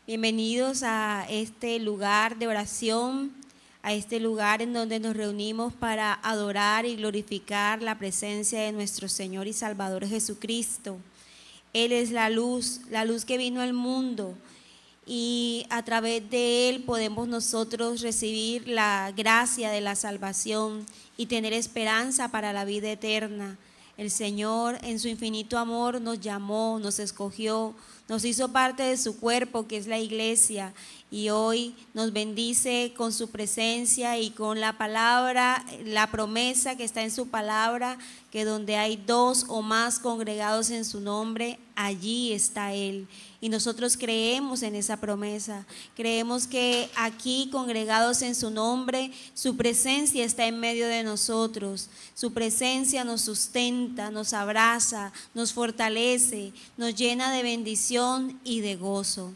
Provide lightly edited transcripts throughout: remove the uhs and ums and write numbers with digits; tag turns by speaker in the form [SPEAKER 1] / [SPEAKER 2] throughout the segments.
[SPEAKER 1] Bienvenidos a este lugar de oración, a este lugar en donde nos reunimos para adorar y glorificar la presencia de nuestro Señor y Salvador Jesucristo. Él es la luz que vino al mundo, y a través de Él podemos nosotros recibir la gracia de la salvación y tener esperanza para la vida eterna. El Señor en su infinito amor nos llamó, nos escogió, nos hizo parte de su cuerpo, que es la iglesia, y hoy nos bendice con su presencia y con la palabra, la promesa que está en su palabra, que donde hay dos o más congregados en su nombre, allí está Él. Y nosotros creemos en esa promesa, creemos que aquí congregados en su nombre, su presencia está en medio de nosotros, su presencia nos sustenta, nos abraza, nos fortalece, nos llena de bendición y de gozo.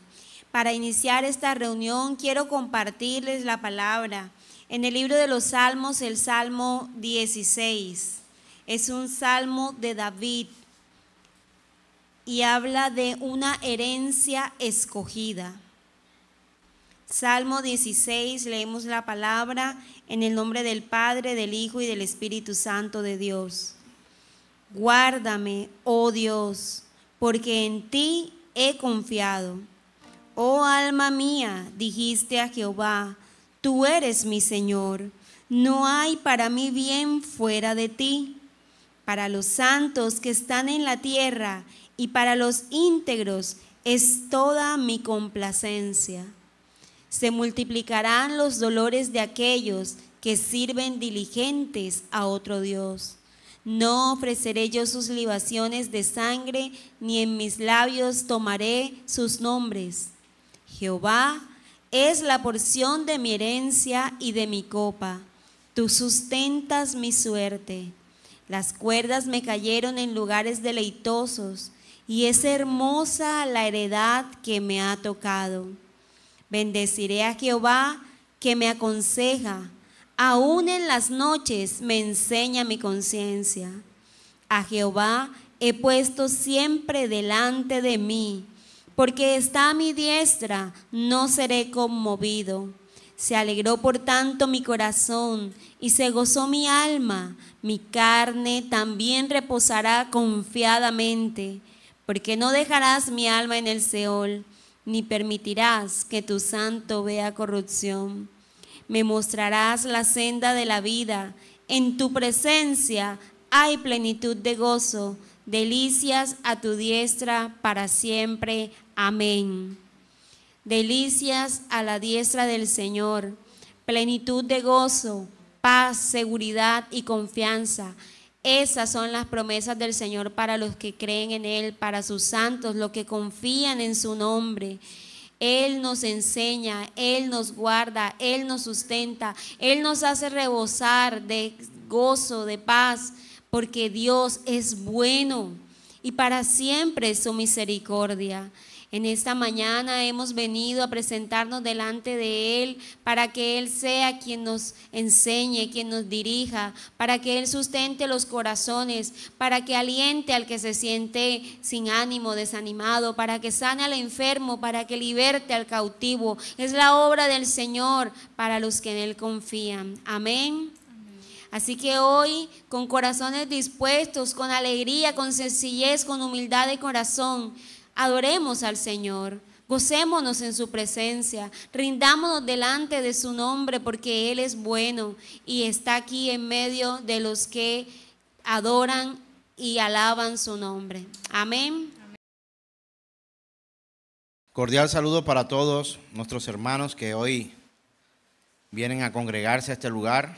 [SPEAKER 1] Para iniciar esta reunión quiero compartirles la palabra. En el libro de los Salmos, el Salmo 16, es un salmo de David y habla de una herencia escogida. Salmo 16, leemos la palabra en el nombre del Padre, del Hijo y del Espíritu Santo de Dios. Guárdame, oh Dios, porque en ti he confiado. Oh alma mía, dijiste a Jehová, tú eres mi Señor, no hay para mí bien fuera de ti. Para los santos que están en la tierra y para los íntegros es toda mi complacencia. Se multiplicarán los dolores de aquellos que sirven diligentes a otro Dios. No ofreceré yo sus libaciones de sangre, ni en mis labios tomaré sus nombres. Jehová es la porción de mi herencia y de mi copa. Tú sustentas mi suerte. Las cuerdas me cayeron en lugares deleitosos, y es hermosa la heredad que me ha tocado. Bendeciré a Jehová que me aconseja, aún en las noches me enseña mi conciencia. A Jehová he puesto siempre delante de mí, porque está a mi diestra, no seré conmovido. Se alegró por tanto mi corazón y se gozó mi alma. Mi carne también reposará confiadamente, porque no dejarás mi alma en el Seol, ni permitirás que tu santo vea corrupción. Me mostrarás la senda de la vida. En tu presencia hay plenitud de gozo, delicias a tu diestra para siempre. Amén. Delicias a la diestra del Señor, plenitud de gozo, paz, seguridad y confianza. Esas son las promesas del Señor para los que creen en Él, para sus santos, los que confían en su nombre. Él nos enseña, Él nos guarda, Él nos sustenta, Él nos hace rebosar de gozo, de paz, porque Dios es bueno y para siempre es su misericordia. En esta mañana hemos venido a presentarnos delante de Él para que Él sea quien nos enseñe, quien nos dirija, para que Él sustente los corazones, para que aliente al que se siente sin ánimo, desanimado, para que sane al enfermo, para que liberte al cautivo. Es la obra del Señor para los que en Él confían. Amén. Así que hoy, con corazones dispuestos, con alegría, con sencillez, con humildad de corazón, adoremos al Señor, gocémonos en su presencia, rindámonos delante de su nombre, porque Él es bueno y está aquí en medio de los que adoran y alaban su nombre. Amén.
[SPEAKER 2] Cordial saludo para todos nuestros hermanos que hoy vienen a congregarse a este lugar,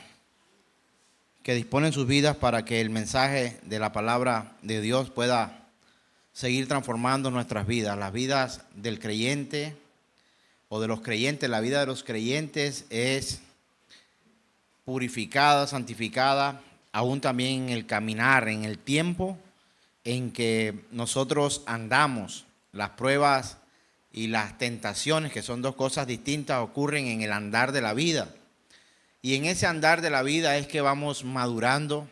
[SPEAKER 2] que disponen sus vidas para que el mensaje de la palabra de Dios pueda seguir transformando nuestras vidas, las vidas del creyente o de los creyentes. La vida de los creyentes es purificada, santificada, aún también en el caminar, en el tiempo en que nosotros andamos. Las pruebas y las tentaciones, que son dos cosas distintas, ocurren en el andar de la vida. Y en ese andar de la vida es que vamos madurando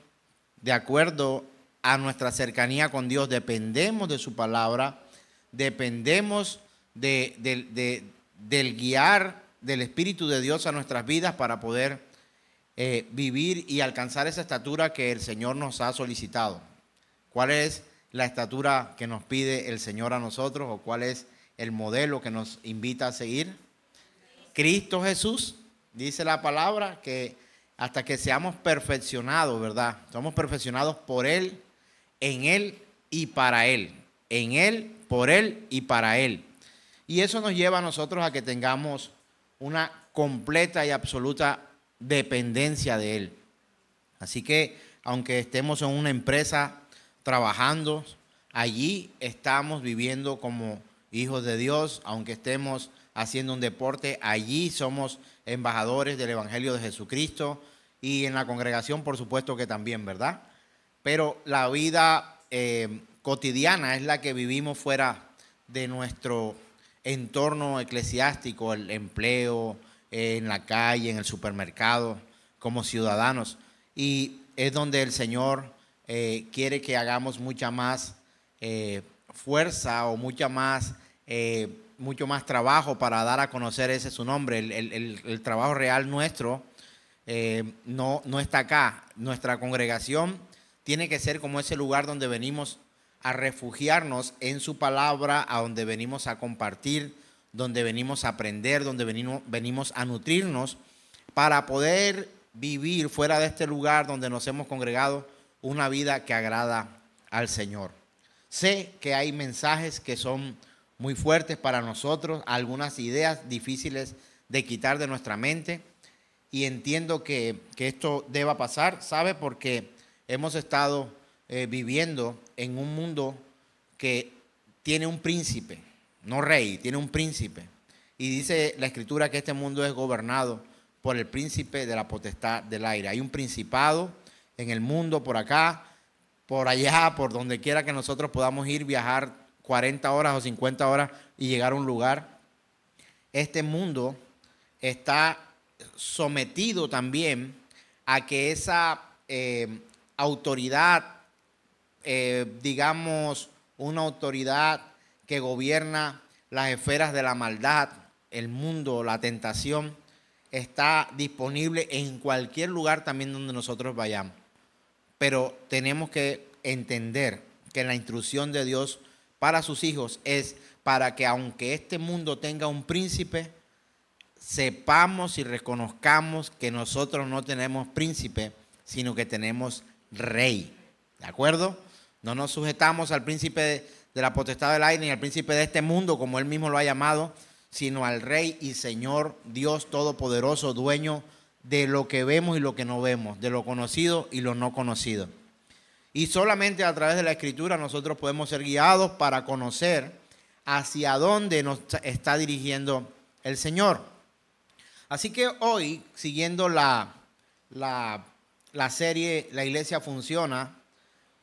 [SPEAKER 2] de acuerdo a nuestra cercanía con Dios. Dependemos de su palabra, dependemos del guiar del Espíritu de Dios a nuestras vidas para poder vivir y alcanzar esa estatura que el Señor nos ha solicitado. ¿Cuál es la estatura que nos pide el Señor a nosotros o cuál es el modelo que nos invita a seguir? Cristo Jesús, dice la palabra, que hasta que seamos perfeccionados, ¿verdad? Somos perfeccionados por Él, en Él y para Él. En Él, por Él y para Él. Y eso nos lleva a nosotros a que tengamos una completa y absoluta dependencia de Él. Así que, aunque estemos en una empresa trabajando, allí estamos viviendo como hijos de Dios. Aunque estemos haciendo un deporte, allí somos embajadores del Evangelio de Jesucristo. Y en la congregación, por supuesto que también, ¿verdad? Pero la vida cotidiana es la que vivimos fuera de nuestro entorno eclesiástico, el empleo, en la calle, en el supermercado, como ciudadanos. Y es donde el Señor quiere que hagamos mucha más fuerza o mucho más trabajo para dar a conocer ese su nombre. El trabajo real nuestro no está acá. Nuestra congregación tiene que ser como ese lugar donde venimos a refugiarnos en su palabra, a donde venimos a compartir, donde venimos a aprender, donde venimos a nutrirnos para poder vivir fuera de este lugar donde nos hemos congregado una vida que agrada al Señor. Sé que hay mensajes que son muy fuertes para nosotros, algunas ideas difíciles de quitar de nuestra mente y entiendo que esto deba pasar, ¿sabe? Porque hemos estado viviendo en un mundo que tiene un príncipe, no rey, tiene un príncipe. Y dice la Escritura que este mundo es gobernado por el príncipe de la potestad del aire. Hay un principado en el mundo, por acá, por allá, por donde quiera que nosotros podamos ir, viajar 40 horas o 50 horas y llegar a un lugar. Este mundo está sometido también a que esa autoridad, digamos, una autoridad que gobierna las esferas de la maldad, el mundo, la tentación, está disponible en cualquier lugar también donde nosotros vayamos. Pero tenemos que entender que la instrucción de Dios para sus hijos es para que aunque este mundo tenga un príncipe, sepamos y reconozcamos que nosotros no tenemos príncipe, sino que tenemos rey. ¿De acuerdo? No nos sujetamos al príncipe de la potestad del aire ni al príncipe de este mundo, como él mismo lo ha llamado, sino al Rey y Señor, Dios Todopoderoso, dueño de lo que vemos y lo que no vemos, de lo conocido y lo no conocido. Y solamente a través de la Escritura nosotros podemos ser guiados para conocer hacia dónde nos está dirigiendo el Señor. Así que hoy, siguiendo la serie La Iglesia Funciona,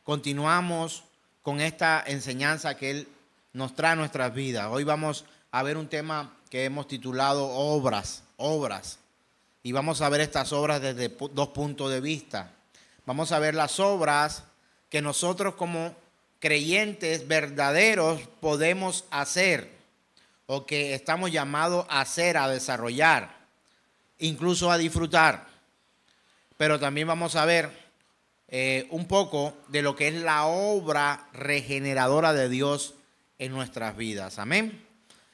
[SPEAKER 2] continuamos con esta enseñanza que Él nos trae a nuestras vidas. Hoy vamos a ver un tema que hemos titulado obras. Y vamos a ver estas obras desde dos puntos de vista. Vamos a ver las obras que nosotros como creyentes verdaderos podemos hacer o que estamos llamados a hacer, a desarrollar, incluso a disfrutar. Pero también vamos a ver un poco de lo que es la obra regeneradora de Dios en nuestras vidas. Amén.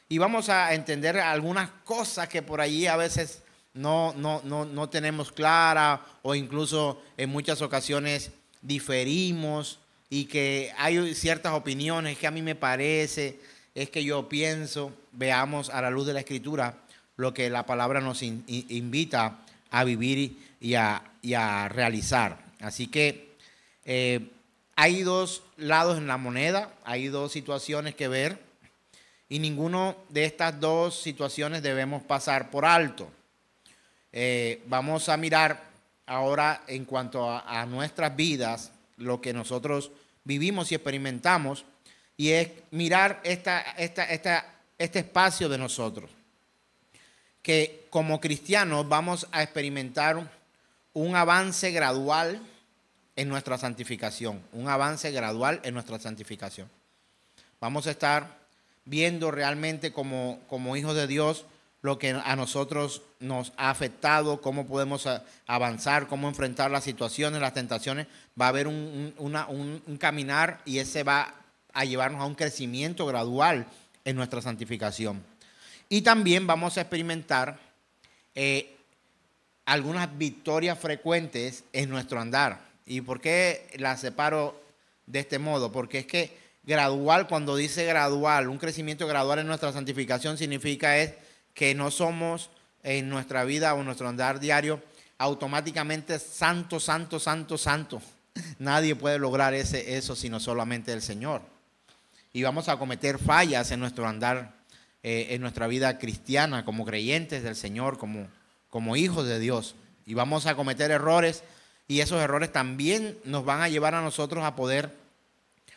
[SPEAKER 2] Y vamos a entender algunas cosas que por allí a veces no tenemos clara o incluso en muchas ocasiones diferimos y que hay ciertas opiniones que a mí me parece, es que yo pienso. Veamos a la luz de la Escritura lo que la palabra nos invita a vivir y a realizar. Así que hay dos lados en la moneda, hay dos situaciones que ver y ninguno de estas dos situaciones debemos pasar por alto. Vamos a mirar ahora en cuanto a nuestras vidas, lo que nosotros vivimos y experimentamos, y es mirar este espacio de nosotros, que como cristianos vamos a experimentar un avance gradual en nuestra santificación, Vamos a estar viendo realmente como hijos de Dios lo que a nosotros nos ha afectado, cómo podemos avanzar, cómo enfrentar las situaciones, las tentaciones. Va a haber un caminar, y ese va a llevarnos a un crecimiento gradual en nuestra santificación. Y también vamos a experimentar algunas victorias frecuentes en nuestro andar. ¿Y por qué las separo de este modo? Porque es que gradual, cuando dice gradual, un crecimiento gradual en nuestra santificación significa es que no somos en nuestra vida o en nuestro andar diario automáticamente santo, santo, santo, santo. Nadie puede lograr eso sino solamente el Señor. Y vamos a cometer fallas en nuestro andar, en nuestra vida cristiana, como creyentes del Señor, como hijos de Dios. Y vamos a cometer errores, y esos errores también nos van a llevar a nosotros a poder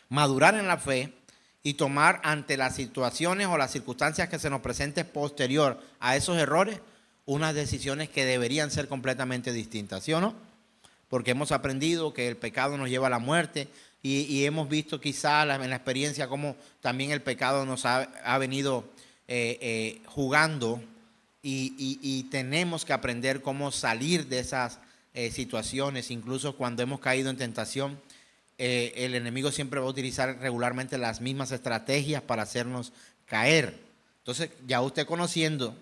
[SPEAKER 2] madurar en la fe y tomar ante las situaciones o las circunstancias que se nos presenten posterior a esos errores unas decisiones que deberían ser completamente distintas, ¿sí o no? Porque hemos aprendido que el pecado nos lleva a la muerte, y hemos visto quizá en la experiencia cómo también el pecado nos ha venido jugando, y tenemos que aprender cómo salir de esas situaciones. Incluso cuando hemos caído en tentación, el enemigo siempre va a utilizar regularmente las mismas estrategias para hacernos caer. Entonces, ya usted conociendo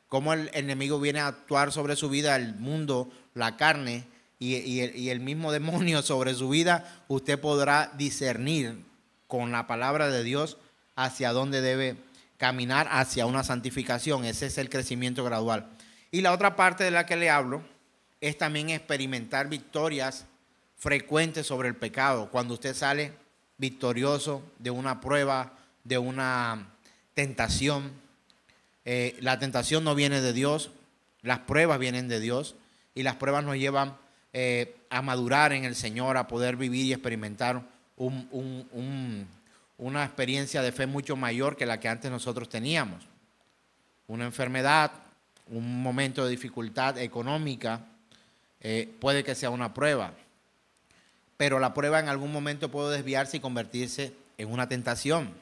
[SPEAKER 2] cómo el enemigo viene a actuar sobre su vida, el mundo, la carne y el mismo demonio sobre su vida, usted podrá discernir con la palabra de Dios hacia dónde debe caminar, hacia una santificación. Ese es el crecimiento gradual. Y la otra parte de la que le hablo es también experimentar victorias frecuentes sobre el pecado. Cuando usted sale victorioso de una prueba, de una tentación. La tentación no viene de Dios, las pruebas vienen de Dios, y las pruebas nos llevan a madurar en el Señor, a poder vivir y experimentar una experiencia de fe mucho mayor que la que antes nosotros teníamos. Una enfermedad, un momento de dificultad económica, puede que sea una prueba, pero la prueba en algún momento puede desviarse y convertirse en una tentación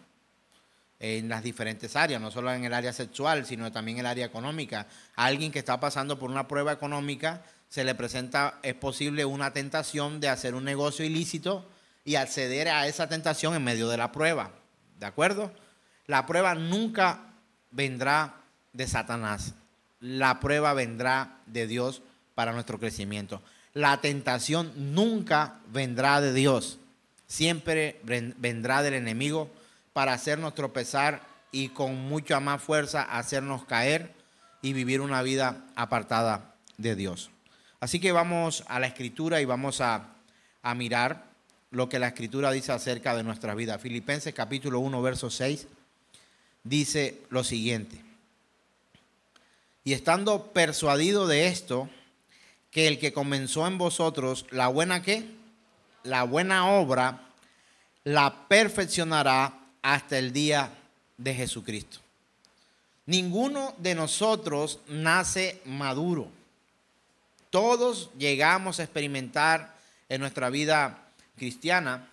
[SPEAKER 2] en las diferentes áreas, no solo en el área sexual, sino también en el área económica. A alguien que está pasando por una prueba económica se le presenta, es posible una tentación de hacer un negocio ilícito y acceder a esa tentación en medio de la prueba, ¿de acuerdo? La prueba nunca vendrá de Satanás, la prueba vendrá de Dios para nuestro crecimiento. La tentación nunca vendrá de Dios, siempre vendrá del enemigo para hacernos tropezar y con mucha más fuerza hacernos caer y vivir una vida apartada de Dios. Así que vamos a la Escritura y vamos a mirar lo que la Escritura dice acerca de nuestra vida. Filipenses capítulo 1, verso 6, dice lo siguiente: y estando persuadido de esto, que el que comenzó en vosotros la buena ¿qué? La buena obra, la perfeccionará hasta el día de Jesucristo. Ninguno de nosotros nace maduro. Todos llegamos a experimentar en nuestra vida cristiana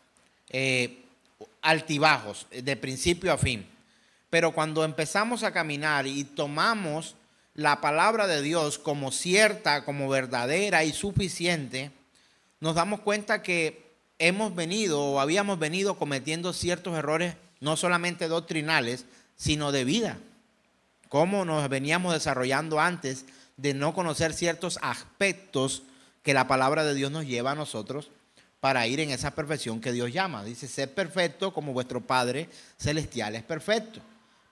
[SPEAKER 2] altibajos, de principio a fin. Pero cuando empezamos a caminar y tomamos la palabra de Dios como cierta, como verdadera y suficiente, nos damos cuenta que hemos venido o habíamos venido cometiendo ciertos errores, no solamente doctrinales, sino de vida. Cómo nos veníamos desarrollando antes de no conocer ciertos aspectos que la palabra de Dios nos lleva a nosotros para ir en esa perfección que Dios llama. Dice, sed perfecto como vuestro Padre Celestial es perfecto.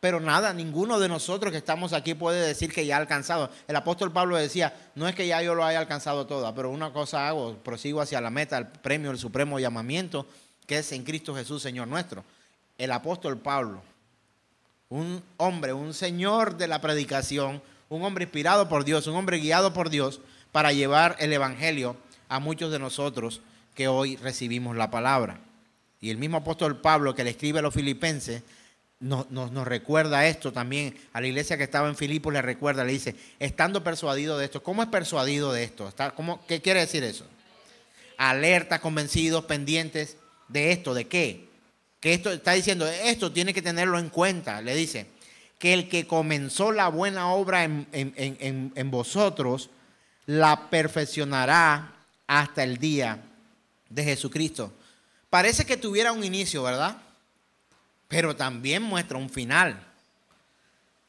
[SPEAKER 2] Pero nada, ninguno de nosotros que estamos aquí puede decir que ya ha alcanzado. El apóstol Pablo decía, no es que ya yo lo haya alcanzado todo, pero una cosa hago, prosigo hacia la meta, el premio, el supremo llamamiento, que es en Cristo Jesús, Señor nuestro. El apóstol Pablo, un hombre, un señor de la predicación, un hombre inspirado por Dios, un hombre guiado por Dios para llevar el evangelio a muchos de nosotros que hoy recibimos la palabra. Y el mismo apóstol Pablo, que le escribe a los filipenses, nos recuerda esto también. A la iglesia que estaba en Filipos le recuerda, le dice, estando persuadido de esto. ¿Cómo es persuadido de esto? ¿Qué quiere decir eso? Alerta, convencidos, pendientes de esto. ¿De qué? que esto está diciendo, esto tiene que tenerlo en cuenta. Le dice que el que comenzó la buena obra en vosotros, la perfeccionará hasta el día de Jesucristo. Parece que tuviera un inicio, ¿verdad? Pero también muestra un final.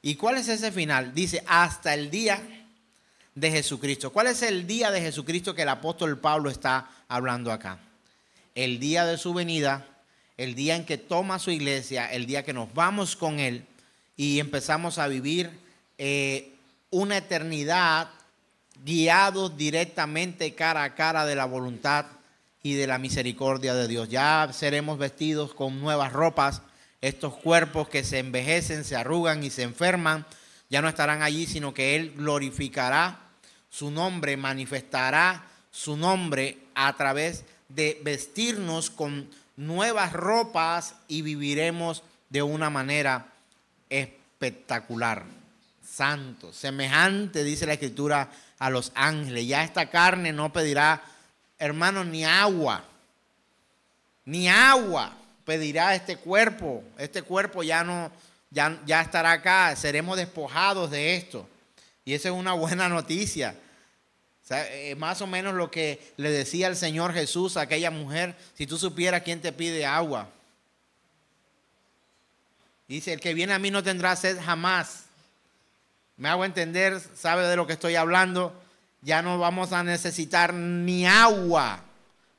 [SPEAKER 2] ¿Y cuál es ese final? Dice, hasta el día de Jesucristo. ¿Cuál es el día de Jesucristo que el apóstol Pablo está hablando acá? El día de su venida, el día en que toma su iglesia, el día que nos vamos con él y empezamos a vivir una eternidad guiados directamente cara a cara de la voluntad y de la misericordia de Dios. Ya seremos vestidos con nuevas ropas. Estos cuerpos que se envejecen, se arrugan y se enferman, ya no estarán allí, sino que Él glorificará su nombre, manifestará su nombre a través de vestirnos con nuevas ropas y viviremos de una manera espectacular, santo, semejante, dice la Escritura, a los ángeles. Ya esta carne no pedirá, hermanos, ni agua pedirá este cuerpo. Este cuerpo ya estará acá, seremos despojados de esto. Y esa es una buena noticia. O sea, más o menos lo que le decía el Señor Jesús a aquella mujer, si tú supieras quién te pide agua. Dice, el que viene a mí no tendrá sed jamás. Me hago entender, sabe de lo que estoy hablando. Ya no vamos a necesitar ni agua.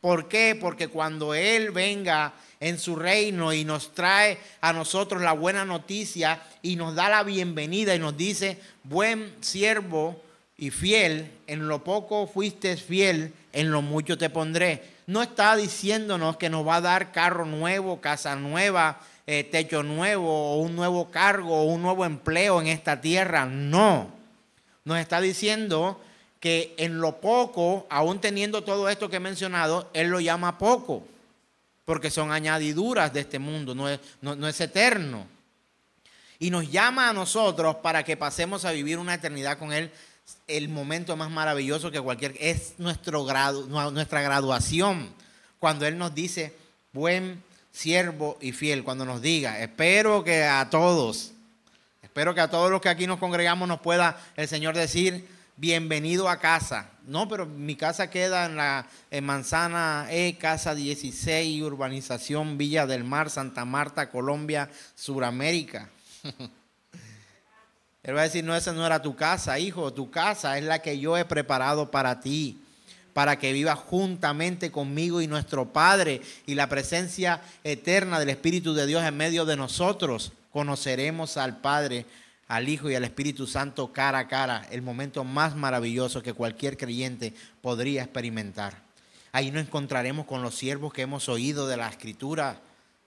[SPEAKER 2] ¿Por qué? Porque cuando Él venga en su reino y nos trae a nosotros la buena noticia y nos da la bienvenida y nos dice, buen siervo y fiel, en lo poco fuiste fiel, en lo mucho te pondré. No está diciéndonos que nos va a dar carro nuevo, casa nueva, techo nuevo, o un nuevo cargo, o un nuevo empleo en esta tierra. No. Nos está diciendo que en lo poco, aún teniendo todo esto que he mencionado, Él lo llama poco, porque son añadiduras de este mundo, no es eterno. Y nos llama a nosotros para que pasemos a vivir una eternidad con Él, el momento más maravilloso que es nuestra graduación, cuando Él nos dice, buen siervo y fiel, cuando nos diga, espero que a todos los que aquí nos congregamos nos pueda el Señor decir, bienvenido a casa. No, pero mi casa queda en Manzana casa 16, urbanización Villa del Mar, Santa Marta, Colombia, Suramérica. Él va a decir, no, esa no era tu casa, hijo, tu casa es la que yo he preparado para ti, para que vivas juntamente conmigo y nuestro Padre, y la presencia eterna del Espíritu de Dios en medio de nosotros. Conoceremos al Padre, al Hijo y al Espíritu Santo cara a cara, el momento más maravilloso que cualquier creyente podría experimentar. Ahí nos encontraremos con los siervos que hemos oído de la Escritura,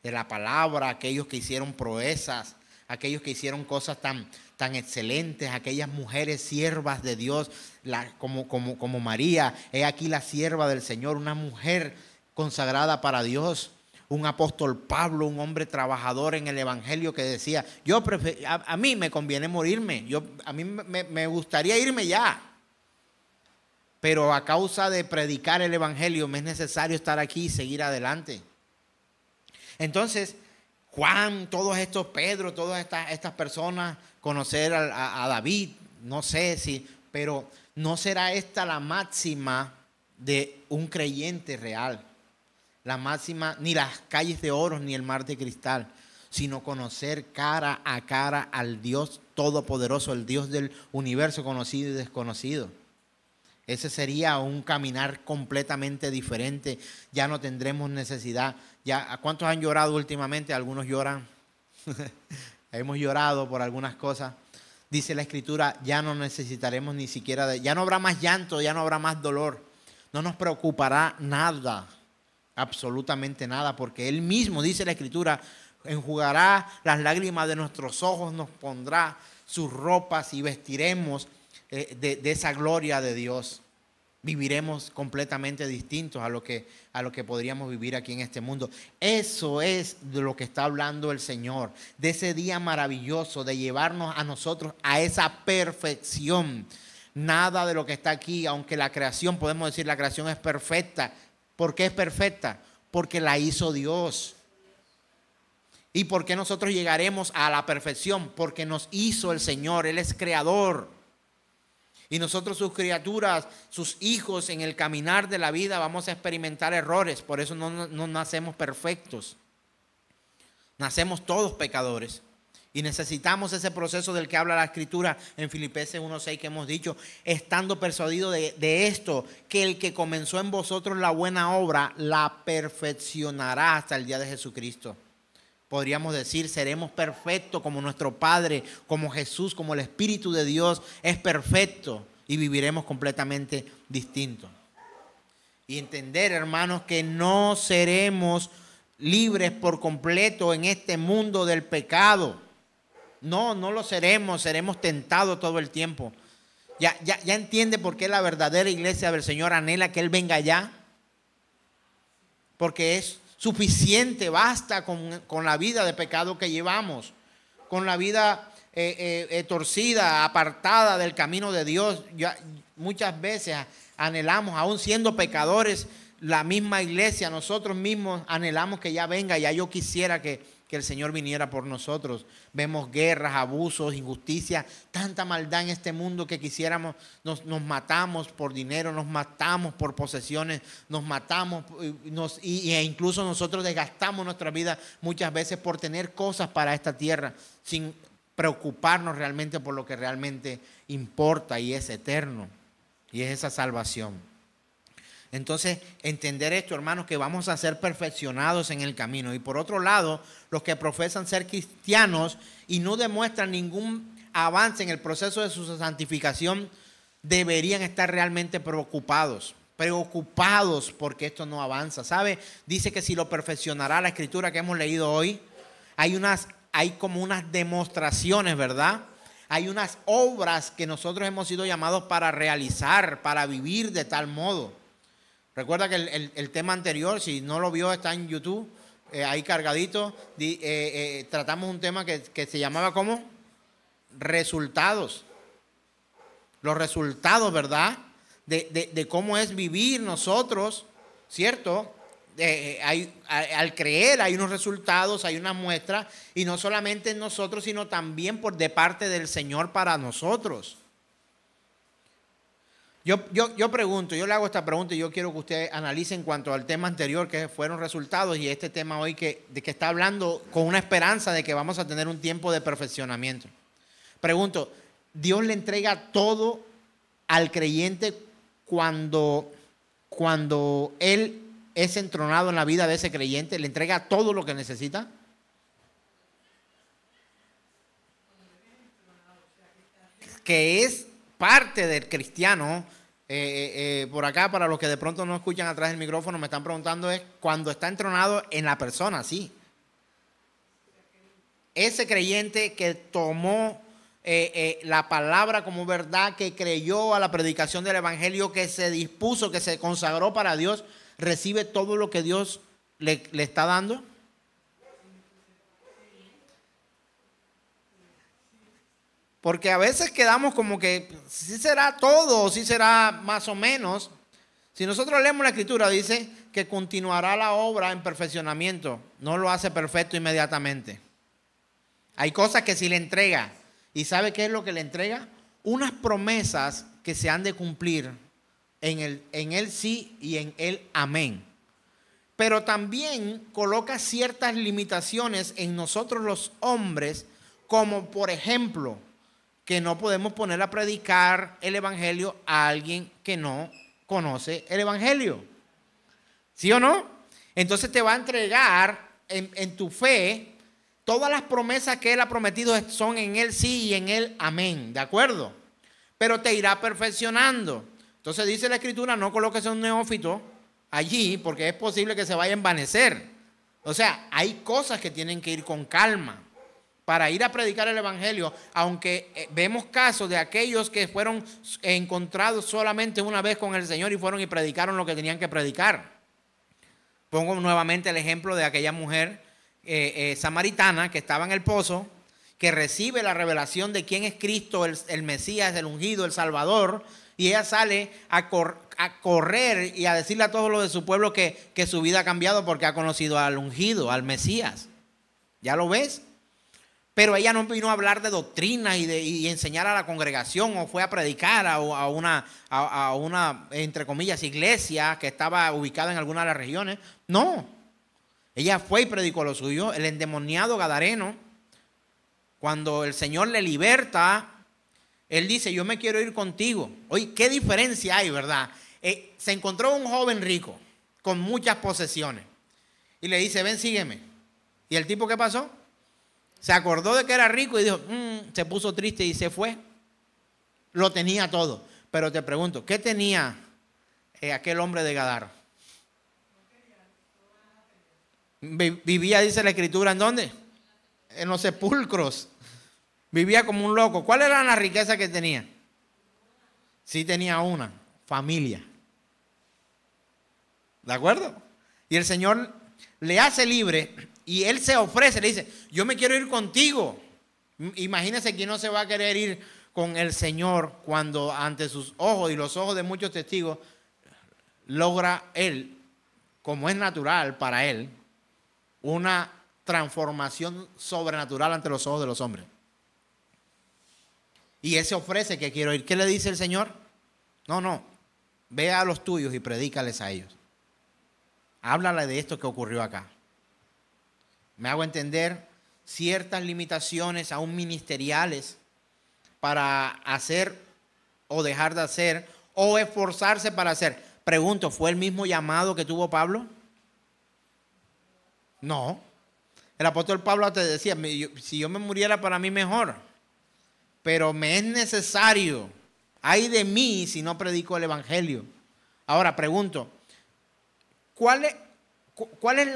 [SPEAKER 2] de la palabra, aquellos que hicieron proezas, aquellos que hicieron cosas tan excelentes, aquellas mujeres siervas de Dios, como María, he aquí la sierva del Señor, una mujer consagrada para Dios. Un apóstol Pablo, un hombre trabajador en el evangelio que decía, a mí me conviene morirme, a mí me gustaría irme ya, pero a causa de predicar el evangelio me es necesario estar aquí y seguir adelante. Entonces, Juan, todos estos, Pedro, todas estas personas, conocer a David, no sé si, pero no será esta la máxima de un creyente real. La máxima, ni las calles de oro, ni el mar de cristal, sino conocer cara a cara al Dios todopoderoso, el Dios del universo conocido y desconocido. Ese sería un caminar completamente diferente. Ya no tendremos necesidad. ¿A cuántos han llorado últimamente? Algunos lloran. Hemos llorado por algunas cosas. Dice la Escritura, ya no necesitaremos ni siquiera ya no habrá más llanto, ya no habrá más dolor. No nos preocupará nada. Absolutamente nada, porque Él mismo, dice la Escritura, enjugará las lágrimas de nuestros ojos, nos pondrá sus ropas y vestiremos de esa gloria de Dios. Viviremos completamente distintos a lo que podríamos vivir aquí en este mundo. Eso es de lo que está hablando el Señor, de ese día maravilloso, de llevarnos a nosotros a esa perfección. Nada de lo que está aquí, aunque la creación, podemos decir, la creación es perfecta. ¿Por qué es perfecta? Porque la hizo Dios. ¿Y por qué nosotros llegaremos a la perfección? Porque nos hizo el Señor, Él es creador. Y nosotros, sus criaturas, sus hijos, en el caminar de la vida vamos a experimentar errores. Por eso no nacemos perfectos. Nacemos todos pecadores. Y necesitamos ese proceso del que habla la Escritura en Filipenses 1:6 que hemos dicho, estando persuadido de esto, que el que comenzó en vosotros la buena obra, la perfeccionará hasta el día de Jesucristo. Podríamos decir, seremos perfectos como nuestro Padre, como Jesús, como el Espíritu de Dios es perfecto y viviremos completamente distintos. Y entender, hermanos, que no seremos libres por completo en este mundo del pecado. No lo seremos, seremos tentados todo el tiempo. Ya entiende por qué la verdadera iglesia del Señor anhela que Él venga ya. Porque es suficiente, basta con la vida de pecado que llevamos, con la vida torcida, apartada del camino de Dios. Muchas veces anhelamos, aún siendo pecadores, la misma iglesia, nosotros mismos anhelamos que ya venga. Ya yo quisiera que el Señor viniera por nosotros. Vemos guerras, abusos, injusticia, tanta maldad en este mundo que quisiéramos, nos matamos por dinero, nos matamos por posesiones, nos matamos e incluso nosotros desgastamos nuestra vida muchas veces por tener cosas para esta tierra sin preocuparnos realmente por lo que realmente importa y es eterno, y es esa salvación. Entonces, entender esto, hermanos, que vamos a ser perfeccionados en el camino. Y por otro lado, los que profesan ser cristianos y no demuestran ningún avance en el proceso de su santificación, deberían estar realmente preocupados porque esto no avanza. ¿Sabe? Dice que si lo perfeccionará, la escritura que hemos leído hoy, hay como unas demostraciones, ¿verdad? Hay unas obras que nosotros hemos sido llamados para realizar, para vivir de tal modo. Recuerda que el tema anterior, si no lo vio, está en YouTube, ahí cargadito. Tratamos un tema que se llamaba ¿cómo? Resultados. Los resultados, ¿verdad? De cómo es vivir nosotros, ¿cierto? Al creer hay unos resultados, hay unas muestras, y no solamente en nosotros, sino también de parte del Señor para nosotros. Yo pregunto, yo le hago esta pregunta y yo quiero que usted analice en cuanto al tema anterior que fueron resultados y este tema hoy de que está hablando con una esperanza de que vamos a tener un tiempo de perfeccionamiento. Pregunto, ¿Dios le entrega todo al creyente cuando Él es entronado en la vida de ese creyente? ¿Le entrega todo lo que necesita? Que es parte del cristiano. Por acá, para los que de pronto no escuchan atrás del micrófono, me están preguntando es cuando está entronado en la persona, sí. Ese creyente que tomó la palabra como verdad, que creyó a la predicación del evangelio, que se dispuso, que se consagró para Dios, recibe todo lo que Dios le está dando. Porque a veces quedamos como que sí será todo, sí será más o menos. Si nosotros leemos la escritura, dice que continuará la obra en perfeccionamiento. No lo hace perfecto inmediatamente. Hay cosas que sí le entrega. ¿Y sabe qué es lo que le entrega? Unas promesas que se han de cumplir en el sí y en el amén. Pero también coloca ciertas limitaciones en nosotros los hombres, como por ejemplo, que no podemos poner a predicar el evangelio a alguien que no conoce el evangelio. ¿Sí o no? Entonces te va a entregar en tu fe todas las promesas que Él ha prometido son en el sí y en el amén. ¿De acuerdo? Pero te irá perfeccionando. Entonces dice la escritura, no coloques a un neófito allí porque es posible que se vaya a envanecer. O sea, hay cosas que tienen que ir con calma para ir a predicar el evangelio, aunque vemos casos de aquellos que fueron encontrados solamente una vez con el Señor y fueron y predicaron lo que tenían que predicar. Pongo nuevamente el ejemplo de aquella mujer samaritana que estaba en el pozo, que recibe la revelación de quién es Cristo, el Mesías, el ungido, el Salvador, y ella sale a correr y a decirle a todos los de su pueblo que su vida ha cambiado porque ha conocido al ungido, al Mesías. ¿Ya lo ves? Pero ella no vino a hablar de doctrina y enseñar a la congregación, o fue a predicar a una, entre comillas, iglesia que estaba ubicada en alguna de las regiones. No. Ella fue y predicó lo suyo. El endemoniado gadareno, cuando el Señor le liberta, él dice, yo me quiero ir contigo. Oye, qué diferencia hay, ¿verdad? Se encontró un joven rico con muchas posesiones y le dice, ven, sígueme. ¿Y el tipo qué pasó? Se acordó de que era rico y dijo, se puso triste y se fue. Lo tenía todo. Pero te pregunto, ¿qué tenía aquel hombre de Gadara? Vivía, dice la Escritura, ¿en dónde? En los sepulcros. Vivía como un loco. ¿Cuál era la riqueza que tenía? Sí tenía una, familia. ¿De acuerdo? Y el Señor le hace libre y él se ofrece, le dice, yo me quiero ir contigo. Imagínense quién no se va a querer ir con el Señor cuando ante sus ojos y los ojos de muchos testigos logra él, como es natural para él, una transformación sobrenatural ante los ojos de los hombres. Y él se ofrece que quiero ir. ¿Qué le dice el Señor? No, ve a los tuyos y predícales a ellos. Háblale de esto que ocurrió acá. Me hago entender ciertas limitaciones aún ministeriales para hacer o dejar de hacer o esforzarse para hacer. Pregunto, ¿fue el mismo llamado que tuvo Pablo? No. El apóstol Pablo te decía, si yo me muriera para mí mejor, pero me es necesario, ay de mí si no predico el evangelio. Ahora pregunto, ¿cuál es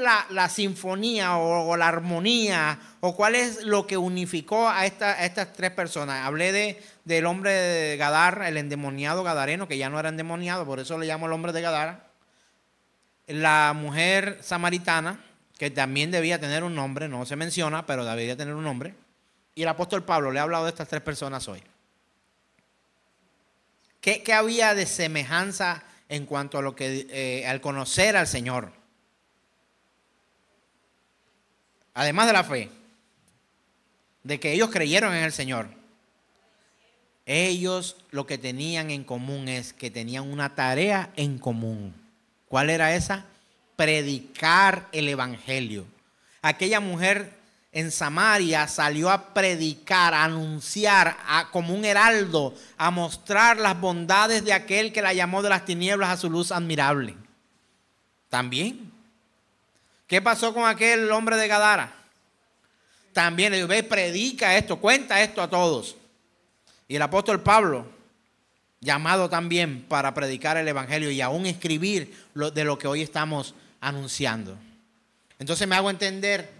[SPEAKER 2] la sinfonía o la armonía o cuál es lo que unificó a estas tres personas? Hablé del hombre de Gadara, el endemoniado gadareno, que ya no era endemoniado, por eso le llamo el hombre de Gadara. La mujer samaritana, que también debía tener un nombre, no se menciona, pero debería tener un nombre. Y el apóstol Pablo le ha hablado de estas tres personas hoy. ¿Qué había de semejanza en cuanto a lo que al conocer al Señor? Además de la fe, de que ellos creyeron en el Señor, ellos lo que tenían en común es que tenían una tarea en común. ¿Cuál era esa? Predicar el evangelio. Aquella mujer en Samaria salió a predicar, a anunciar, como un heraldo, a mostrar las bondades de aquel que la llamó de las tinieblas a su luz admirable. También. ¿Qué pasó con aquel hombre de Gadara? También le dijo, ve, predica esto, cuenta esto a todos. Y el apóstol Pablo, llamado también para predicar el evangelio y aún escribir de lo que hoy estamos anunciando. Entonces me hago entender,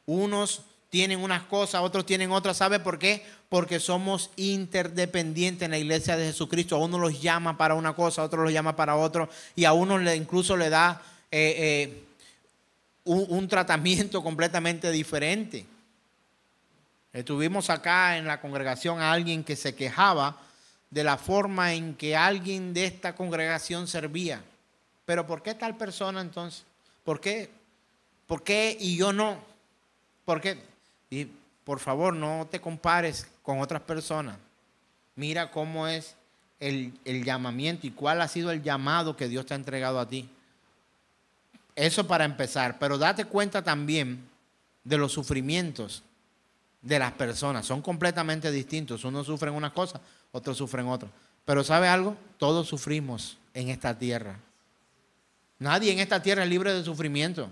[SPEAKER 2] unos tienen unas cosas, otros tienen otras. ¿Sabe por qué? Porque somos interdependientes en la iglesia de Jesucristo. A uno los llama para una cosa, a otros los llama para otro, y a uno incluso le da un tratamiento completamente diferente. Tuvimos acá en la congregación a alguien que se quejaba de la forma en que alguien de esta congregación servía. Pero ¿por qué tal persona entonces? ¿Por qué? ¿Por qué y yo no? ¿Por qué? Y por favor, no te compares con otras personas. Mira cómo es el llamamiento y cuál ha sido el llamado que Dios te ha entregado a ti. Eso para empezar. Pero date cuenta también de los sufrimientos de las personas. Son completamente distintos. Unos sufren unas cosas, otros sufren otras. Pero ¿sabe algo? Todos sufrimos en esta tierra. Nadie en esta tierra es libre de sufrimiento.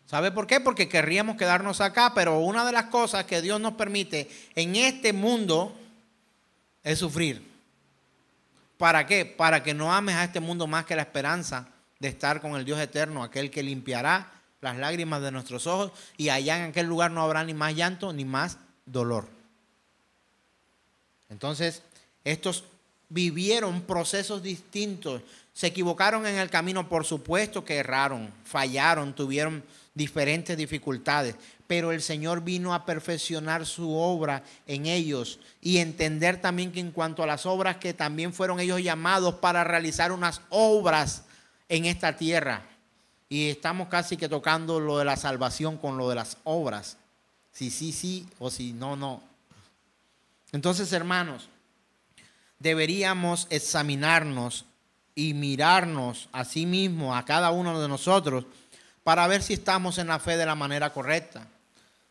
[SPEAKER 2] ¿Sabe por qué? Porque querríamos quedarnos acá, pero una de las cosas que Dios nos permite en este mundo es sufrir. ¿Para qué? Para que no ames a este mundo más que la esperanza de estar con el Dios eterno, aquel que limpiará las lágrimas de nuestros ojos, y allá en aquel lugar no habrá ni más llanto ni más dolor. Entonces, estos vivieron procesos distintos. Se equivocaron en el camino, por supuesto que erraron, fallaron, tuvieron diferentes dificultades, pero el Señor vino a perfeccionar su obra en ellos y entender también que en cuanto a las obras, que también fueron ellos llamados para realizar unas obras en esta tierra. y estamos casi que tocando lo de la salvación con lo de las obras. Si sí, sí, o si no, no. Entonces, hermanos, deberíamos examinarnos y mirarnos a sí mismos, a cada uno de nosotros, para ver si estamos en la fe de la manera correcta.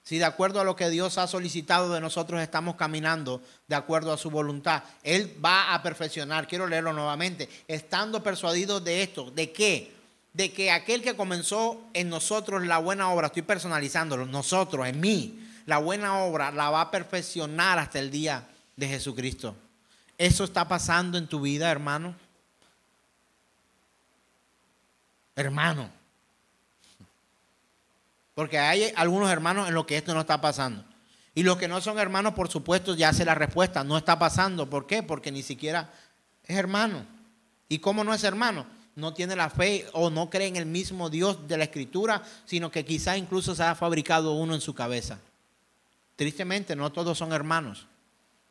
[SPEAKER 2] Si de acuerdo a lo que Dios ha solicitado de nosotros estamos caminando de acuerdo a su voluntad. Él va a perfeccionar, quiero leerlo nuevamente, estando persuadidos de esto. ¿De qué? De que aquel que comenzó en nosotros la buena obra, estoy personalizándolo, nosotros, en mí, la buena obra la va a perfeccionar hasta el día de Jesucristo. ¿Eso está pasando en tu vida, hermano? Hermano. Porque hay algunos hermanos en los que esto no está pasando. Y los que no son hermanos, por supuesto, ya sé la respuesta. No está pasando. ¿Por qué? Porque ni siquiera es hermano. ¿Y cómo no es hermano? No tiene la fe o no cree en el mismo Dios de la Escritura, sino que quizá incluso se ha fabricado uno en su cabeza. Tristemente, no todos son hermanos.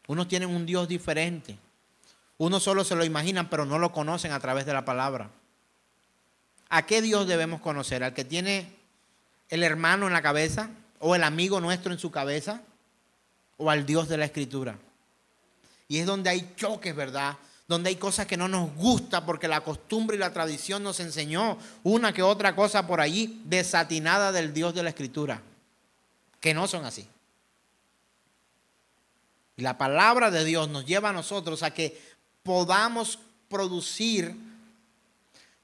[SPEAKER 2] Unos tienen un Dios diferente. Unos solo se lo imaginan, pero no lo conocen a través de la palabra. ¿A qué Dios debemos conocer? ¿Al que tiene el hermano en la cabeza o el amigo nuestro en su cabeza, o al Dios de la Escritura? Y es donde hay choques, ¿verdad? Donde hay cosas que no nos gusta porque la costumbre y la tradición nos enseñó una que otra cosa por allí desatinada del Dios de la Escritura, que no son así. Y la palabra de Dios nos lleva a nosotros a que podamos producir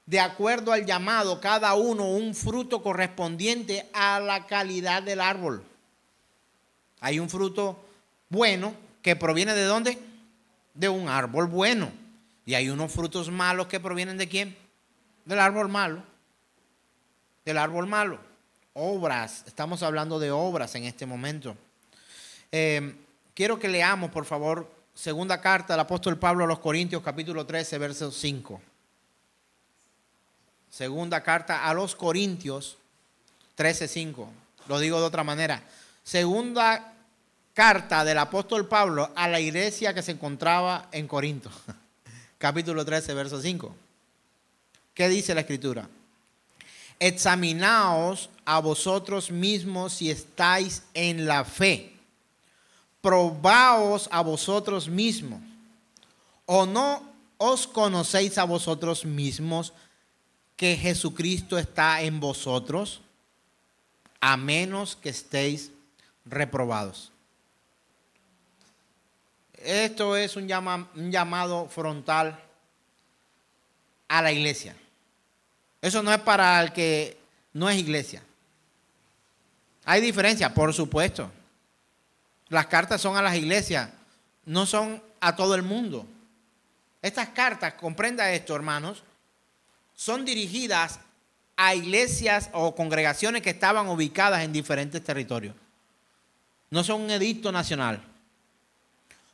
[SPEAKER 2] de acuerdo al llamado, cada uno un fruto correspondiente a la calidad del árbol. Hay un fruto bueno que proviene ¿de dónde? De un árbol bueno. Y hay unos frutos malos que provienen ¿de quién? Del árbol malo. Del árbol malo. Obras. Estamos hablando de obras en este momento. Quiero que leamos, por favor, segunda carta del apóstol Pablo a los Corintios, capítulo 13, verso 5. Segunda carta a los Corintios 13:5. Lo digo de otra manera. Segunda carta del apóstol Pablo a la iglesia que se encontraba en Corinto. Capítulo 13, verso 5. ¿Qué dice la Escritura? Examinaos a vosotros mismos si estáis en la fe. Probaos a vosotros mismos. ¿O no os conocéis a vosotros mismos que Jesucristo está en vosotros, a menos que estéis reprobados? Esto es un llamado frontal a la iglesia. Eso no es para el que no es iglesia. Hay diferencia, por supuesto. Las cartas son a las iglesias, no son a todo el mundo. Estas cartas, comprenda esto, hermanos, son dirigidas a iglesias o congregaciones que estaban ubicadas en diferentes territorios. No son un edicto nacional.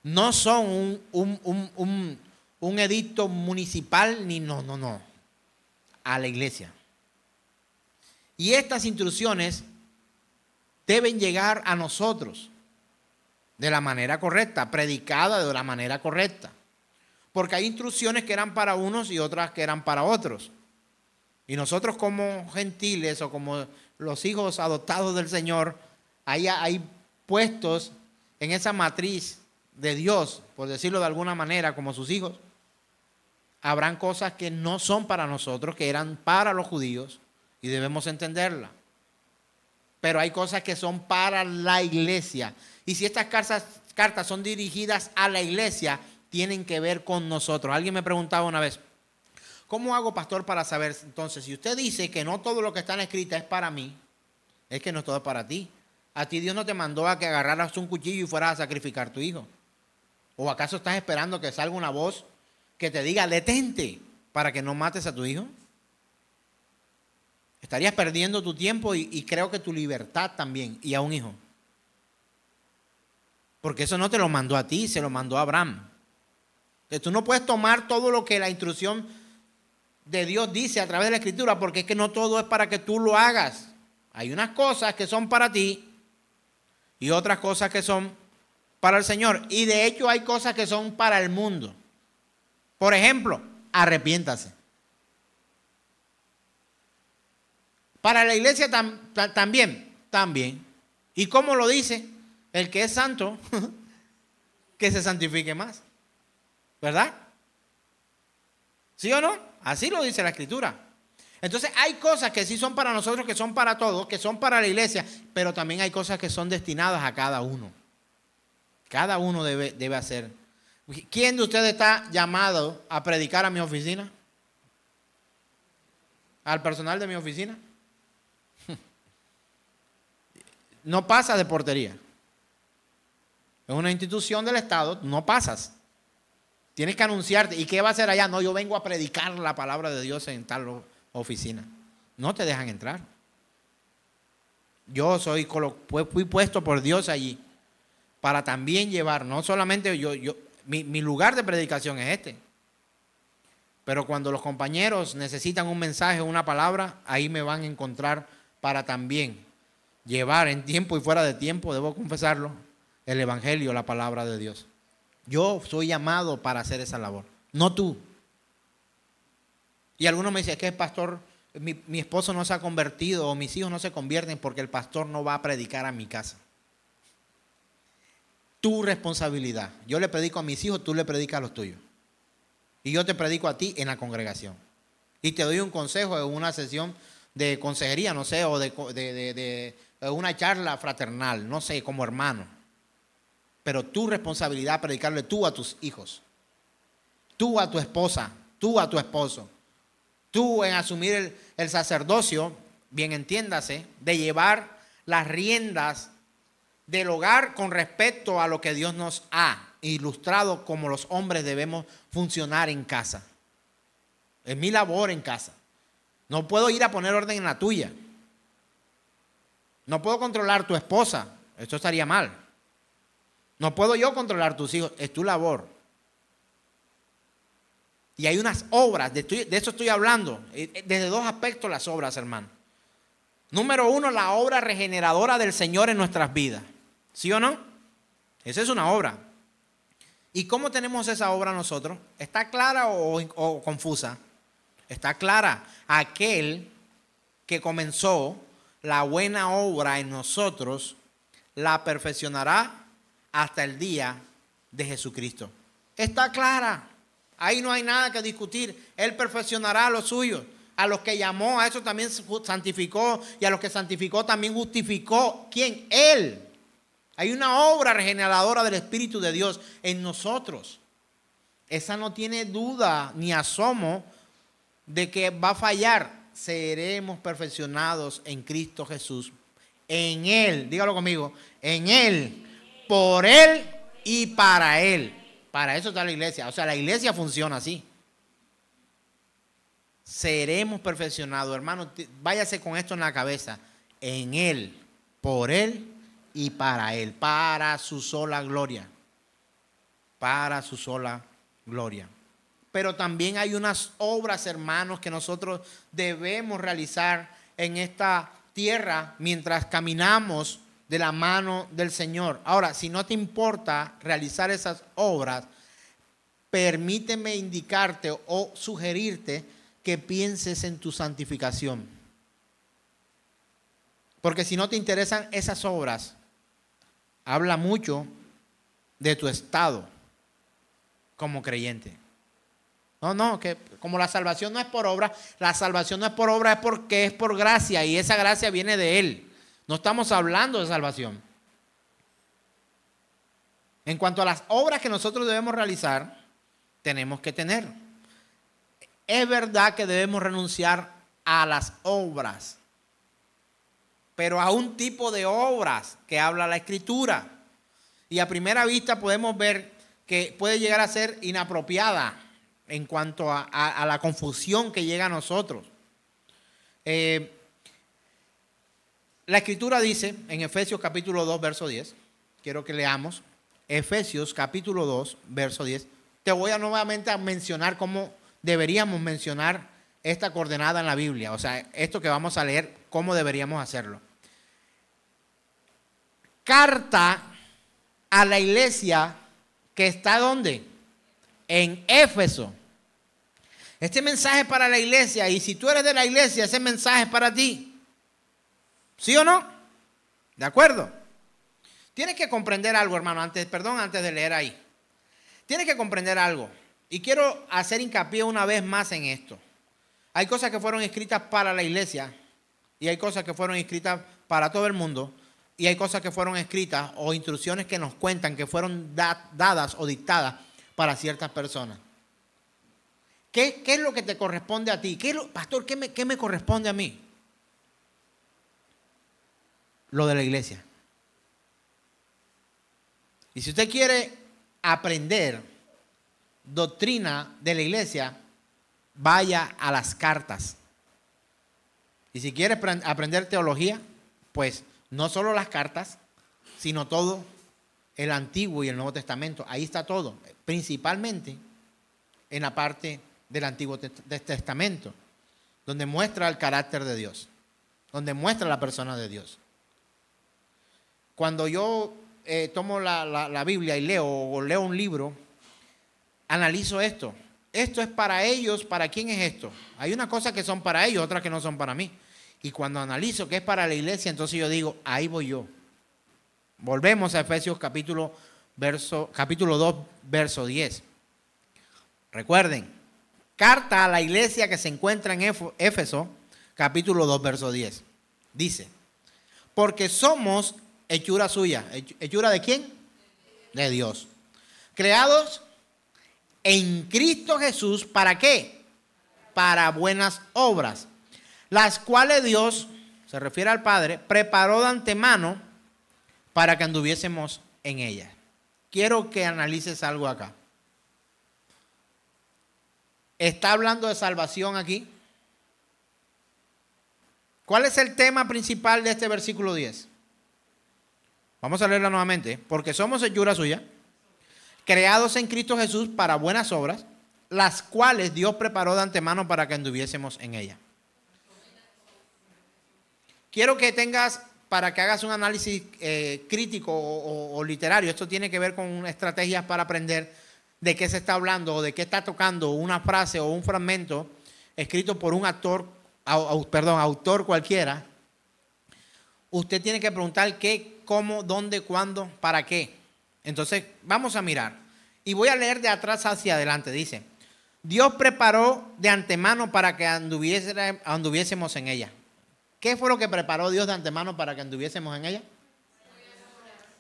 [SPEAKER 2] No son un edicto municipal, ni no. A la iglesia. Y estas instrucciones deben llegar a nosotros de la manera correcta, predicada de la manera correcta. Porque hay instrucciones que eran para unos y otras que eran para otros. Y nosotros como gentiles o como los hijos adoptados del Señor, hay puestos en esa matriz de Dios, por decirlo de alguna manera, como sus hijos. Habrán cosas que no son para nosotros, que eran para los judíos, y debemos entenderla. Pero hay cosas que son para la iglesia. Y si estas cartas son dirigidas a la iglesia, tienen que ver con nosotros. Alguien me preguntaba una vez, ¿cómo hago, pastor, para saber? Entonces, si usted dice que no todo lo que está en escrita es para mí, es que no todo es para ti. A ti Dios no te mandó a que agarraras un cuchillo y fueras a sacrificar a tu hijo. ¿O acaso estás esperando que salga una voz que te diga, detente, para que no mates a tu hijo? Estarías perdiendo tu tiempo y creo que tu libertad también, y a un hijo. Porque eso no te lo mandó a ti, se lo mandó a Abraham. Entonces, tú no puedes tomar todo lo que la instrucción de Dios dice a través de la Escritura, porque es que no todo es para que tú lo hagas. Hay unas cosas que son para ti y otras cosas que son para el Señor. Y de hecho hay cosas que son para el mundo. Por ejemplo, arrepiéntase. Para la iglesia también. ¿Y cómo lo dice? El que es santo, que se santifique más. ¿Verdad? ¿Sí o no? Así lo dice la Escritura. Entonces hay cosas que sí son para nosotros, que son para todos, que son para la iglesia, pero también hay cosas que son destinadas a cada uno. Cada uno debe hacer. ¿Quién de ustedes está llamado a predicar a mi oficina? ¿Al personal de mi oficina? No pasa de portería. Es una institución del Estado, no pasas. Tienes que anunciarte. ¿Y qué va a hacer allá? No, yo vengo a predicar la palabra de Dios en tal oficina. No te dejan entrar. Yo fui puesto por Dios allí para también llevar, no solamente mi lugar de predicación es este. Pero cuando los compañeros necesitan un mensaje, una palabra, ahí me van a encontrar para también llevar en tiempo y fuera de tiempo, debo confesarlo, el evangelio, la palabra de Dios. Yo soy llamado para hacer esa labor, no tú. Y algunos me dicen, es que el pastor, mi esposo no se ha convertido o mis hijos no se convierten porque el pastor no va a predicar a mi casa. Tu responsabilidad. Yo le predico a mis hijos, tú le predicas a los tuyos. Y yo te predico a ti en la congregación. Y te doy un consejo en una sesión de consejería, no sé, o de una charla fraternal, no sé, como hermano. Pero tu responsabilidad es predicarle tú a tus hijos, tú a tu esposa, tú a tu esposo, tú en asumir el sacerdocio, bien entiéndase, de llevar las riendas del hogar con respecto a lo que Dios nos ha ilustrado como los hombres debemos funcionar en casa. Es mi labor en casa. No puedo ir a poner orden en la tuya. No puedo controlar tu esposa. Esto estaría mal. No puedo yo controlar tus hijos. Es tu labor. Y hay unas obras, de eso estoy hablando, desde dos aspectos las obras, hermano. Número uno, la obra regeneradora del Señor en nuestras vidas. ¿Sí o no? Esa es una obra. ¿Y cómo tenemos esa obra nosotros? ¿Está clara o confusa? Está clara. Aquel que comenzó la buena obra en nosotros, la perfeccionará hasta el día de Jesucristo. Está clara. Ahí no hay nada que discutir. Él perfeccionará a los suyos. A los que llamó, a eso también santificó. Y a los que santificó también justificó. ¿Quién? Él. Hay una obra regeneradora del Espíritu de Dios en nosotros. Esa no tiene duda ni asomo de que va a fallar. Seremos perfeccionados en Cristo Jesús. En Él, dígalo conmigo, en Él, por Él y para Él. Para eso está la iglesia. O sea, la iglesia funciona así. Seremos perfeccionados, hermano. Váyase con esto en la cabeza. En Él, por Él y para Él. Para su sola gloria. Para su sola gloria. Pero también hay unas obras, hermanos, que nosotros debemos realizar en esta tierra mientras caminamos de la mano del Señor. Ahora, si no te importa realizar esas obras, permíteme indicarte o sugerirte que pienses en tu santificación. Porque si no te interesan esas obras, habla mucho de tu estado como creyente. No, que como la salvación no es por obra, la salvación no es por obra, es porque es por gracia y esa gracia viene de Él. No estamos hablando de salvación. En cuanto a las obras que nosotros debemos realizar, tenemos que tener. Es verdad que debemos renunciar a las obras, pero a un tipo de obras que habla la Escritura. Y a primera vista podemos ver que puede llegar a ser inapropiada en cuanto a la confusión que llega a nosotros. La Escritura dice en Efesios capítulo 2, verso 10, quiero que leamos, Efesios capítulo 2, verso 10. Te voy a nuevamente a mencionar cómo deberíamos mencionar esta coordenada en la Biblia. O sea, esto que vamos a leer, cómo deberíamos hacerlo. Carta a la iglesia que está ¿dónde? En Éfeso. Este mensaje es para la iglesia, y si tú eres de la iglesia, ese mensaje es para ti. ¿Sí o no? ¿De acuerdo? Tienes que comprender algo, hermano, antes de leer ahí. Tienes que comprender algo. Y quiero hacer hincapié una vez más en esto. Hay cosas que fueron escritas para la iglesia y hay cosas que fueron escritas para todo el mundo y hay cosas que fueron escritas o instrucciones que nos cuentan que fueron dadas o dictadas para ciertas personas. ¿Qué es lo que te corresponde a ti? Pastor, ¿qué me corresponde a mí? Lo de la iglesia. Y si usted quiere aprender doctrina de la iglesia, vaya a las cartas. Y si quiere aprender teología, pues no solo las cartas, sino todo el Antiguo y el Nuevo Testamento. Ahí está todo, principalmente en la parte del Antiguo Testamento, donde muestra el carácter de Dios, donde muestra la persona de Dios. Cuando yo tomo la Biblia y leo un libro, analizo esto. Esto es para ellos. ¿Para quién es esto? Hay unas cosas que son para ellos, otras que no son para mí. Y cuando analizo que es para la iglesia, entonces yo digo, ahí voy yo. Volvemos a Efesios capítulo 2, verso 10. Recuerden, carta a la iglesia que se encuentra en Éfeso, capítulo 2, verso 10. Dice, porque somos hechura suya. ¿Hechura de quién? De Dios. Creados en Cristo Jesús, ¿para qué? Para buenas obras, las cuales Dios, se refiere al Padre, preparó de antemano para que anduviésemos en ellas. Quiero que analices algo acá. ¿Está hablando de salvación aquí? ¿Cuál es el tema principal de este versículo 10? Vamos a leerla nuevamente. Porque somos hechura suya, creados en Cristo Jesús para buenas obras, las cuales Dios preparó de antemano para que anduviésemos en ella. Quiero que para que hagas un análisis crítico o literario. Esto tiene que ver con estrategias para aprender de qué se está hablando o de qué está tocando una frase o un fragmento escrito por un autor cualquiera. Usted tiene que preguntar qué, cómo, dónde, cuándo, para qué. Entonces, vamos a mirar. Y voy a leer de atrás hacia adelante. Dice, Dios preparó de antemano para que anduviésemos en ella. ¿Qué fue lo que preparó Dios de antemano para que anduviésemos en ella?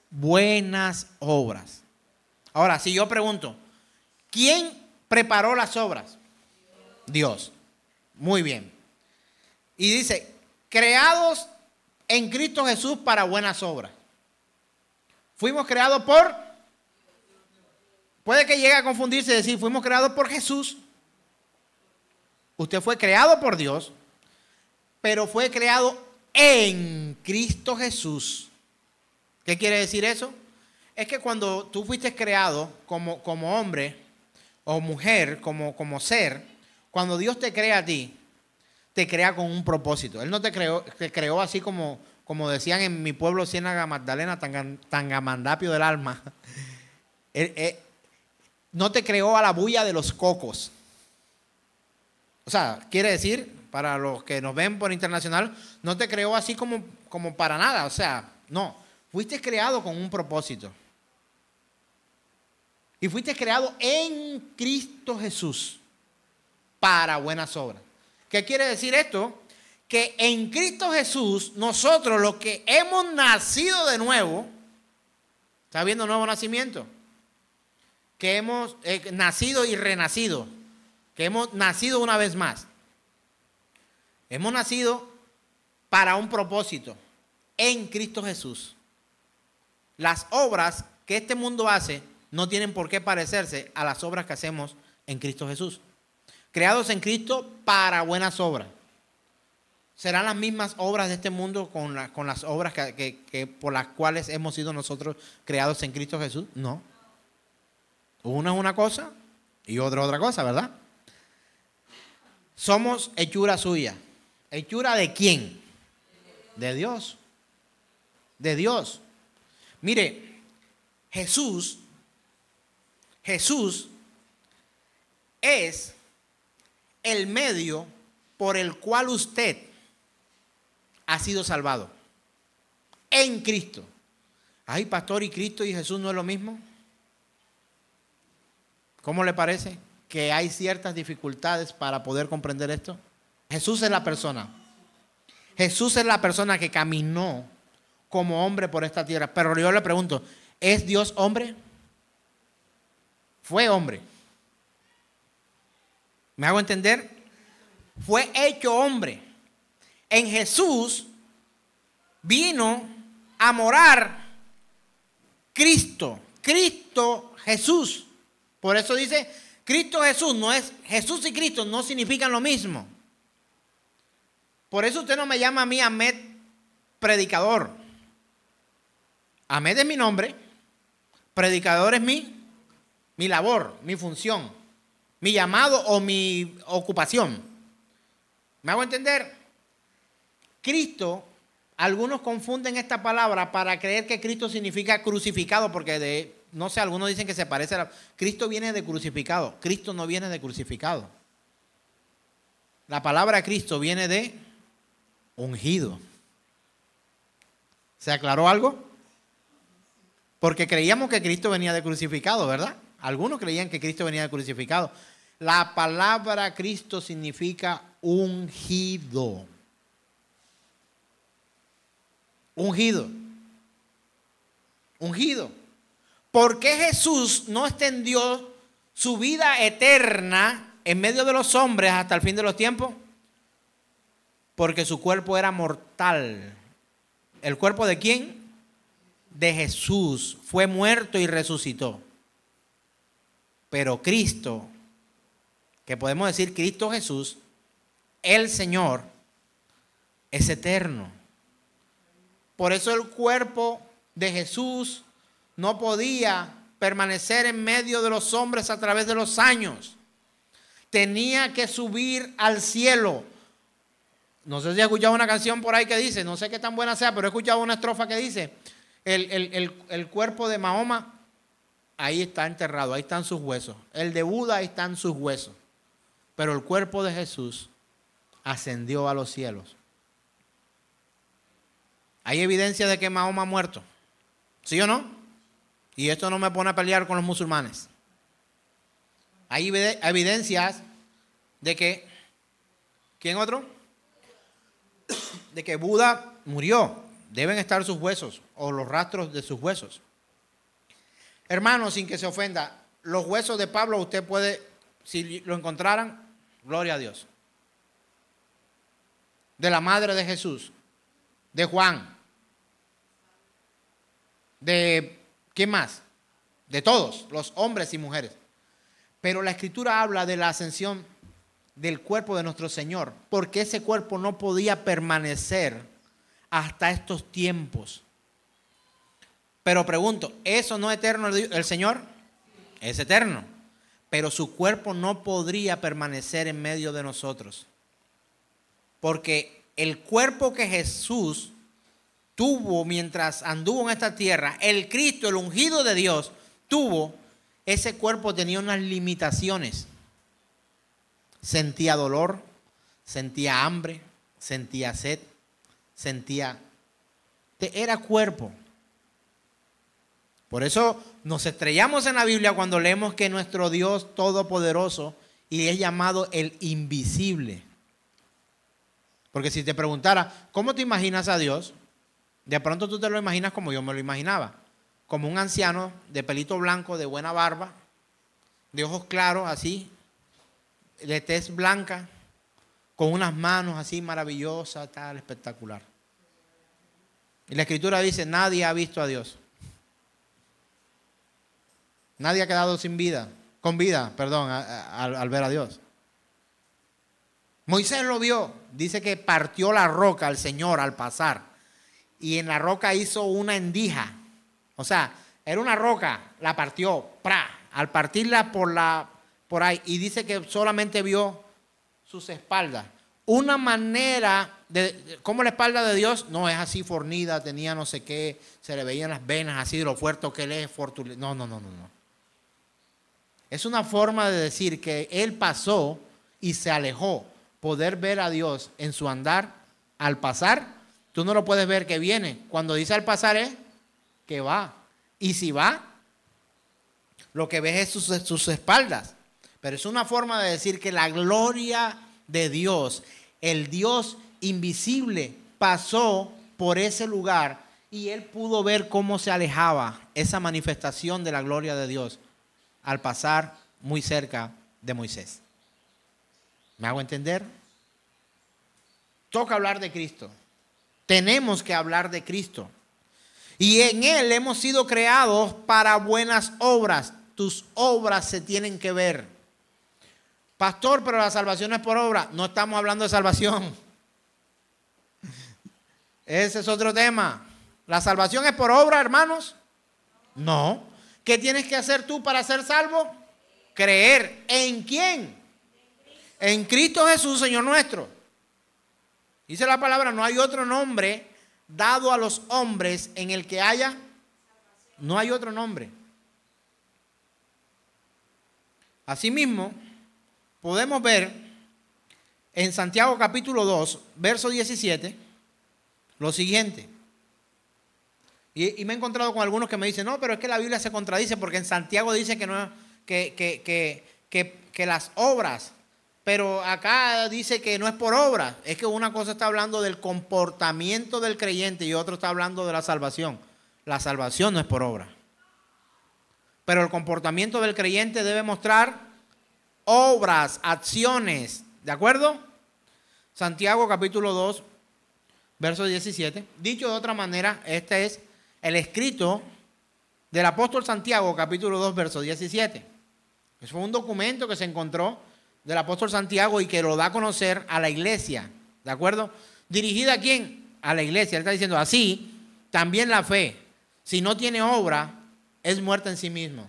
[SPEAKER 2] Buenas obras. Ahora, si yo pregunto, ¿quién preparó las obras? Dios. Muy bien. Y dice, creados en Cristo Jesús para buenas obras. Fuimos creados por... Puede que llegue a confundirse y decir, fuimos creados por Jesús. Usted fue creado por Dios, pero fue creado en Cristo Jesús. ¿Qué quiere decir eso? Es que cuando tú fuiste creado como hombre o mujer, como ser, cuando Dios te crea a ti, te crea con un propósito. Él no te creó así como decían en mi pueblo, Ciénaga Magdalena, Tangamandapio del alma. No te creó a la bulla de los cocos. O sea, quiere decir, para los que nos ven por internacional, no te creó así como para nada. O sea, no. Fuiste creado con un propósito. Y fuiste creado en Cristo Jesús para buenas obras. ¿Qué quiere decir esto? Que en Cristo Jesús, nosotros los que hemos nacido de nuevo, ¿está viendo nuevo nacimiento? Que hemos nacido y renacido, que hemos nacido una vez más. Hemos nacido para un propósito en Cristo Jesús. Las obras que este mundo hace no tienen por qué parecerse a las obras que hacemos en Cristo Jesús. Creados en Cristo para buenas obras. ¿Serán las mismas obras de este mundo con las obras que por las cuales hemos sido nosotros creados en Cristo Jesús? No. Una es una cosa y otra cosa, ¿verdad? Somos hechura suya. ¿Hechura de quién? De Dios. De Dios. Mire, Jesús es el medio por el cual usted ha sido salvado. en Cristo. Ay, pastor, ¿y Cristo y Jesús no es lo mismo? ¿Cómo le parece que hay ciertas dificultades para poder comprender esto? Jesús es la persona. Jesús es la persona que caminó como hombre por esta tierra. Pero yo le pregunto, ¿es Dios hombre? Fue hombre. ¿Me hago entender? Fue hecho hombre. En Jesús vino a morar Cristo. Cristo Jesús. Por eso dice Cristo Jesús. No es Jesús y Cristo no significan lo mismo. Por eso usted no me llama a mí Ahmed predicador. Ahmed es mi nombre. Predicador es mi labor, mi función, mi llamado o mi ocupación. ¿Me hago entender? Cristo, algunos confunden esta palabra para creer que Cristo significa crucificado, porque no sé, algunos dicen que se parece a Cristo viene de crucificado. Cristo no viene de crucificado. La palabra Cristo viene de ungido. ¿Se aclaró algo? Porque creíamos que Cristo venía de crucificado, ¿verdad? Algunos creían que Cristo venía de crucificado. La palabra Cristo significa ungido. Ungido. Ungido. ¿Por qué Jesús no extendió su vida eterna en medio de los hombres hasta el fin de los tiempos? Porque su cuerpo era mortal. ¿El cuerpo de quién? De Jesús. Fue muerto y resucitó. Pero Cristo, que podemos decir Cristo Jesús, el Señor, es eterno. Por eso el cuerpo de Jesús no podía permanecer en medio de los hombres a través de los años. Tenía que subir al cielo. No sé si he escuchado una canción por ahí que dice, no sé qué tan buena sea, pero he escuchado una estrofa que dice, el cuerpo de Mahoma, ahí está enterrado, ahí están sus huesos. El de Buda, ahí están sus huesos. Pero el cuerpo de Jesús ascendió a los cielos. ¿Hay evidencia de que Mahoma ha muerto? ¿Sí o no? Y esto no me pone a pelear con los musulmanes. Hay evidencias de que, ¿quién otro? De que Buda murió. Deben estar sus huesos o los rastros de sus huesos. Hermano, sin que se ofenda, los huesos de Pablo usted puede, si lo encontraran, gloria a Dios. De la madre de Jesús, de Juan, de ¿quién más? De todos, los hombres y mujeres. Pero la Escritura habla de la ascensión del cuerpo de nuestro Señor, porque ese cuerpo no podía permanecer hasta estos tiempos. Pero pregunto, ¿eso no es eterno el Señor? Es eterno. Pero su cuerpo no podría permanecer en medio de nosotros. Porque el cuerpo que Jesús tuvo mientras anduvo en esta tierra, el Cristo, el ungido de Dios, tuvo, ese cuerpo tenía unas limitaciones. Sentía dolor, sentía hambre, sentía sed, era cuerpo. Por eso nos estrellamos en la Biblia cuando leemos que nuestro Dios todopoderoso y es llamado el invisible. Porque si te preguntara, ¿cómo te imaginas a Dios? De pronto tú te lo imaginas como yo me lo imaginaba. Como un anciano de pelito blanco, de buena barba, de ojos claros así, de tez blanca, con unas manos así maravillosas, tal, espectacular. Y la Escritura dice, nadie ha visto a Dios. Nadie ha quedado sin vida, con vida, perdón, al ver a Dios. Moisés lo vio, dice que partió la roca al Señor al pasar. Y en la roca hizo una endija. O sea, era una roca, la partió, ¡pra! Al partirla por ahí. Y dice que solamente vio sus espaldas. Una manera de, como la espalda de Dios, no es así fornida, tenía no sé qué, se le veían las venas así de lo fuerte que él es, no. Es una forma de decir que él pasó y se alejó. Poder ver a Dios en su andar al pasar Tú no lo puedes ver que viene. Cuando dice al pasar es que va. Y si va, lo que ves es sus espaldas. Pero es una forma de decir que la gloria de Dios, el Dios invisible, pasó por ese lugar y él pudo ver cómo se alejaba esa manifestación de la gloria de Dios al pasar muy cerca de Moisés. ¿Me hago entender? Toca hablar de Cristo. Tenemos que hablar de Cristo. Y en Él hemos sido creados para buenas obras. Tus obras se tienen que ver. Pastor, pero la salvación es por obra. No estamos hablando de salvación. Ese es otro tema. ¿La salvación es por obra, hermanos? No. ¿Qué tienes que hacer tú para ser salvo? Creer. ¿En quién? En Cristo Jesús, Señor nuestro. Dice la palabra, no hay otro nombre dado a los hombres en el que haya. No hay otro nombre. Asimismo, podemos ver en Santiago capítulo 2, verso 17, lo siguiente. Y me he encontrado con algunos que me dicen, no, pero es que la Biblia se contradice porque en Santiago dice que, no, que las obras, pero acá dice que no es por obras. Es que una cosa está hablando del comportamiento del creyente y otro está hablando de la salvación. La salvación no es por obra. Pero el comportamiento del creyente debe mostrar obras, acciones. ¿De acuerdo? Santiago capítulo 2, verso 17. Dicho de otra manera, este es el escrito del apóstol Santiago capítulo 2, verso 17. Es un documento que se encontró del apóstol Santiago y que lo da a conocer a la iglesia. ¿De acuerdo? ¿Dirigida a quién? A la iglesia. Él está diciendo así, también la fe, si no tiene obra, es muerta en sí mismo.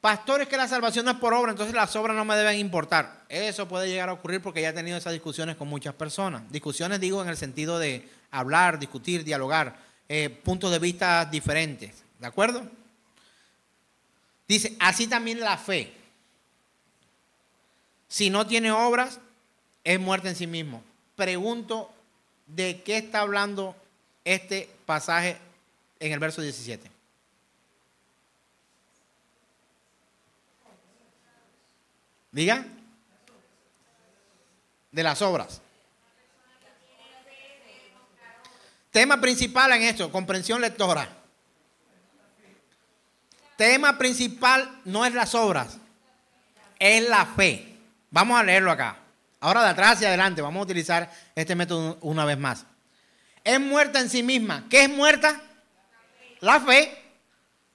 [SPEAKER 2] Pastores, que la salvación no es por obra, entonces las obras no me deben importar. Eso puede llegar a ocurrir porque ya he tenido esas discusiones con muchas personas. Discusiones digo en el sentido de hablar, discutir, dialogar, puntos de vista diferentes. ¿De acuerdo? Dice, así también la fe. Si no tiene obras, es muerta en sí mismo. Pregunto, ¿de qué está hablando este pasaje en el verso 17? Diga. De las obras. Tema principal en esto, comprensión lectora. Tema principal no es las obras, es la fe. Vamos a leerlo acá. Ahora de atrás hacia adelante vamos a utilizar este método una vez más. Es muerta en sí misma. ¿Qué es muerta? La fe.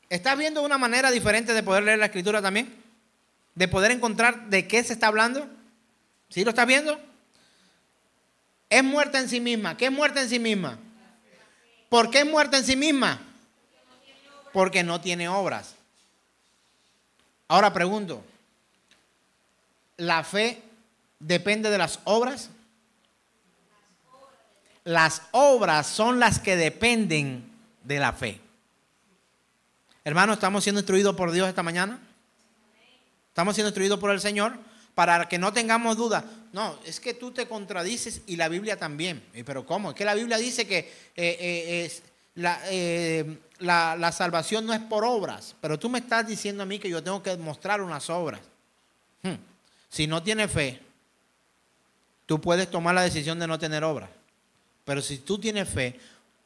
[SPEAKER 2] ¿Estás viendo una manera diferente de poder leer la escritura también? De poder encontrar de qué se está hablando. ¿Sí lo estás viendo? Es muerta en sí misma. ¿Qué es muerta en sí misma? ¿Por qué es muerta en sí misma? Porque no tiene obras. Ahora pregunto, ¿la fe depende de las obras? Las obras son las que dependen de la fe. Hermanos, ¿estamos siendo instruidos por Dios esta mañana? ¿Estamos siendo instruidos por el Señor? Para que no tengamos duda. No, es que tú te contradices y la Biblia también. ¿Pero cómo? Es que la Biblia dice que la salvación no es por obras. Pero tú me estás diciendo a mí que yo tengo que mostrar unas obras. Si no tienes fe, tú puedes tomar la decisión de no tener obras. Pero si tú tienes fe,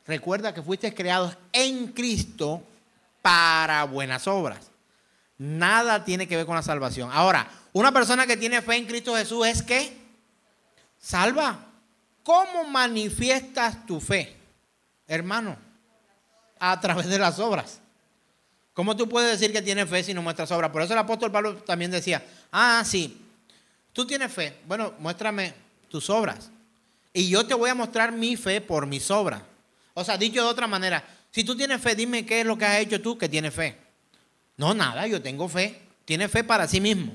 [SPEAKER 2] recuerda que fuiste creados en Cristo para buenas obras. Nada tiene que ver con la salvación. Ahora, una persona que tiene fe en Cristo Jesús es ¿qué? Salva. ¿Cómo manifiestas tu fe, hermano? A través de las obras. ¿Cómo tú puedes decir que tienes fe si no muestras obras? Por eso el apóstol Pablo también decía, sí, tú tienes fe. Bueno, muéstrame tus obras. Y yo te voy a mostrar mi fe por mis obras. O sea, dicho de otra manera, si tú tienes fe, dime qué es lo que has hecho tú que tienes fe. No, nada, yo tengo fe. Tiene fe para sí mismo.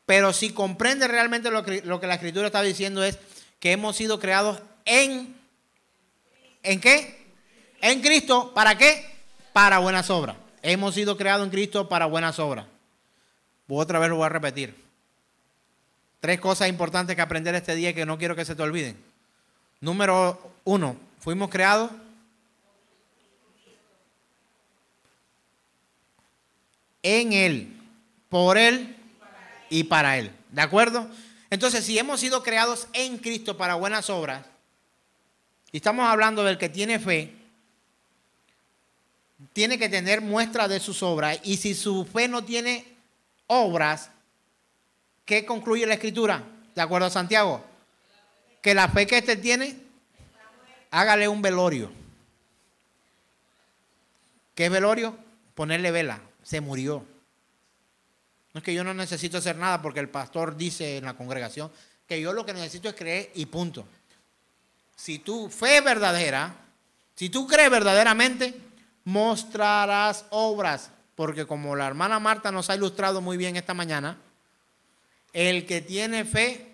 [SPEAKER 2] Pero si comprende realmente lo que la Escritura está diciendo es que hemos sido creados ¿en qué? En Cristo. ¿Para qué? Para buenas obras. Hemos sido creados en Cristo para buenas obras. Otra vez lo voy a repetir. 3 cosas importantes que aprender este día que no quiero que se te olviden. Número 1, fuimos creados en Él, por Él y para Él. ¿De acuerdo? Entonces, si hemos sido creados en Cristo para buenas obras, y estamos hablando del que tiene fe, tiene que tener muestra de sus obras. Y si su fe no tiene obras, ¿qué concluye la Escritura? ¿De acuerdo a Santiago? Que la fe que éste tiene, hágale un velorio. ¿Qué es velorio? Ponerle vela. Se murió. No es que yo no necesito hacer nada porque el pastor dice en la congregación que yo lo que necesito es creer y punto. Si tu fe es verdadera, si tú crees verdaderamente, mostrarás obras. Porque como la hermana Marta nos ha ilustrado muy bien esta mañana, el que tiene fe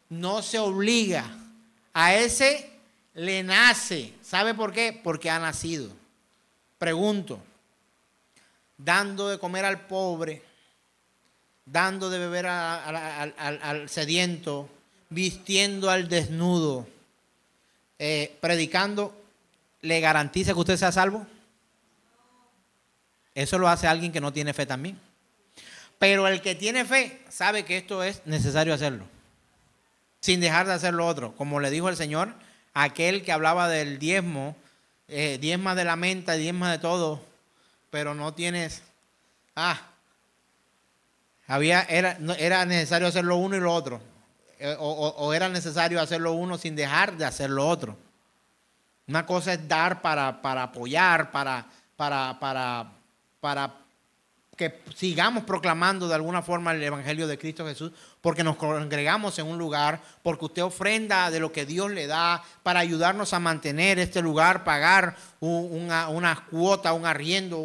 [SPEAKER 2] no se obliga. A ese le nace. ¿Sabe por qué? Porque ha nacido. Pregunto, dando de comer al pobre, dando de beber al sediento, vistiendo al desnudo, predicando, ¿le garantiza que usted sea salvo? Eso lo hace alguien que no tiene fe también. Pero el que tiene fe sabe que esto es necesario hacerlo, sin dejar de hacer lo otro. Como le dijo el Señor, aquel que hablaba del diezmo, diezma de la menta, diezma de todo, pero no tienes... era necesario hacer lo uno y lo otro. O era necesario hacer lo uno sin dejar de hacer lo otro. Una cosa es dar para apoyar, para que sigamos proclamando de alguna forma el Evangelio de Cristo Jesús, porque nos congregamos en un lugar, porque usted ofrenda de lo que Dios le da para ayudarnos a mantener este lugar, pagar una cuota, un arriendo,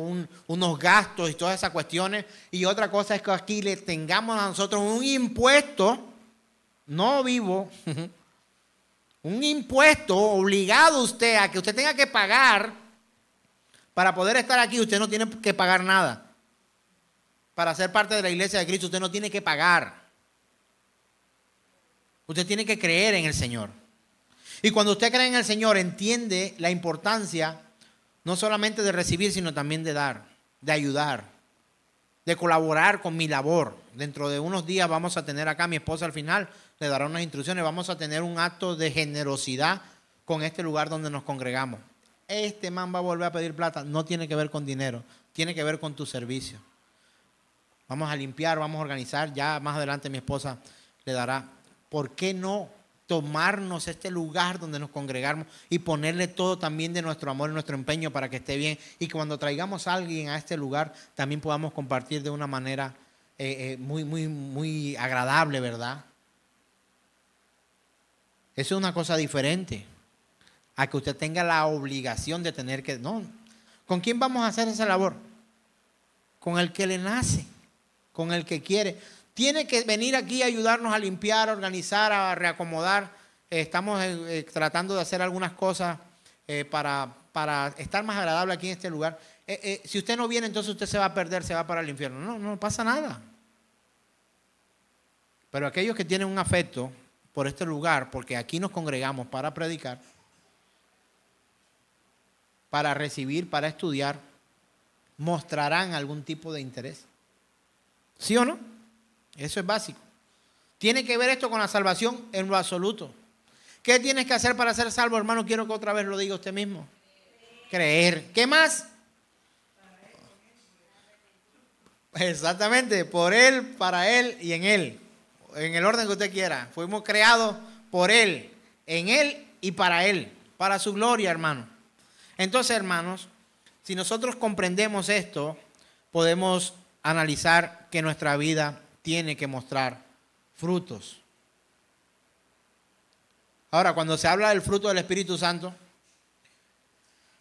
[SPEAKER 2] unos gastos y todas esas cuestiones. Y otra cosa es que aquí le tengamos a nosotros un impuesto, no vivo, un impuesto obligado a usted a que usted tenga que pagar para poder estar aquí. Usted no tiene que pagar nada. Para ser parte de la iglesia de Cristo usted no tiene que pagar. Usted tiene que creer en el Señor. Y cuando usted cree en el Señor, entiende la importancia no solamente de recibir, sino también de dar, de ayudar, de colaborar con mi labor. Dentro de unos días vamos a tener acá, mi esposa al final le dará unas instrucciones, vamos a tener un acto de generosidad con este lugar donde nos congregamos. Este man va a volver a pedir plata, no tiene que ver con dinero, tiene que ver con tu servicio. Vamos a limpiar, vamos a organizar, ya más adelante mi esposa le dará. ¿Por qué no tomarnos este lugar donde nos congregamos y ponerle todo también de nuestro amor y nuestro empeño para que esté bien? Y que cuando traigamos a alguien a este lugar también podamos compartir de una manera muy agradable, ¿verdad? Eso es una cosa diferente a que usted tenga la obligación de tener que... No, ¿con quién vamos a hacer esa labor? Con el que le nace, con el que quiere. Tiene que venir aquí a ayudarnos a limpiar, a organizar, a reacomodar. Estamos tratando de hacer algunas cosas para estar más agradable aquí en este lugar. Si usted no viene, entonces usted se va a perder, se va para el infierno. No, no pasa nada. Pero aquellos que tienen un afecto por este lugar, porque aquí nos congregamos para predicar, para recibir, para estudiar, mostrarán algún tipo de interés. ¿Sí o no? Eso es básico. Tiene que ver esto con la salvación en lo absoluto. ¿Qué tienes que hacer para ser salvo, hermano? Quiero que otra vez lo diga usted mismo. Creer. ¿Qué más? Exactamente, por Él, para Él y en Él. En el orden que usted quiera. Fuimos creados por Él, en Él y para Él. Para su gloria, hermano. Entonces, hermanos, si nosotros comprendemos esto, podemos analizar que nuestra vida tiene que mostrar frutos. Ahora, cuando se habla del fruto del Espíritu Santo,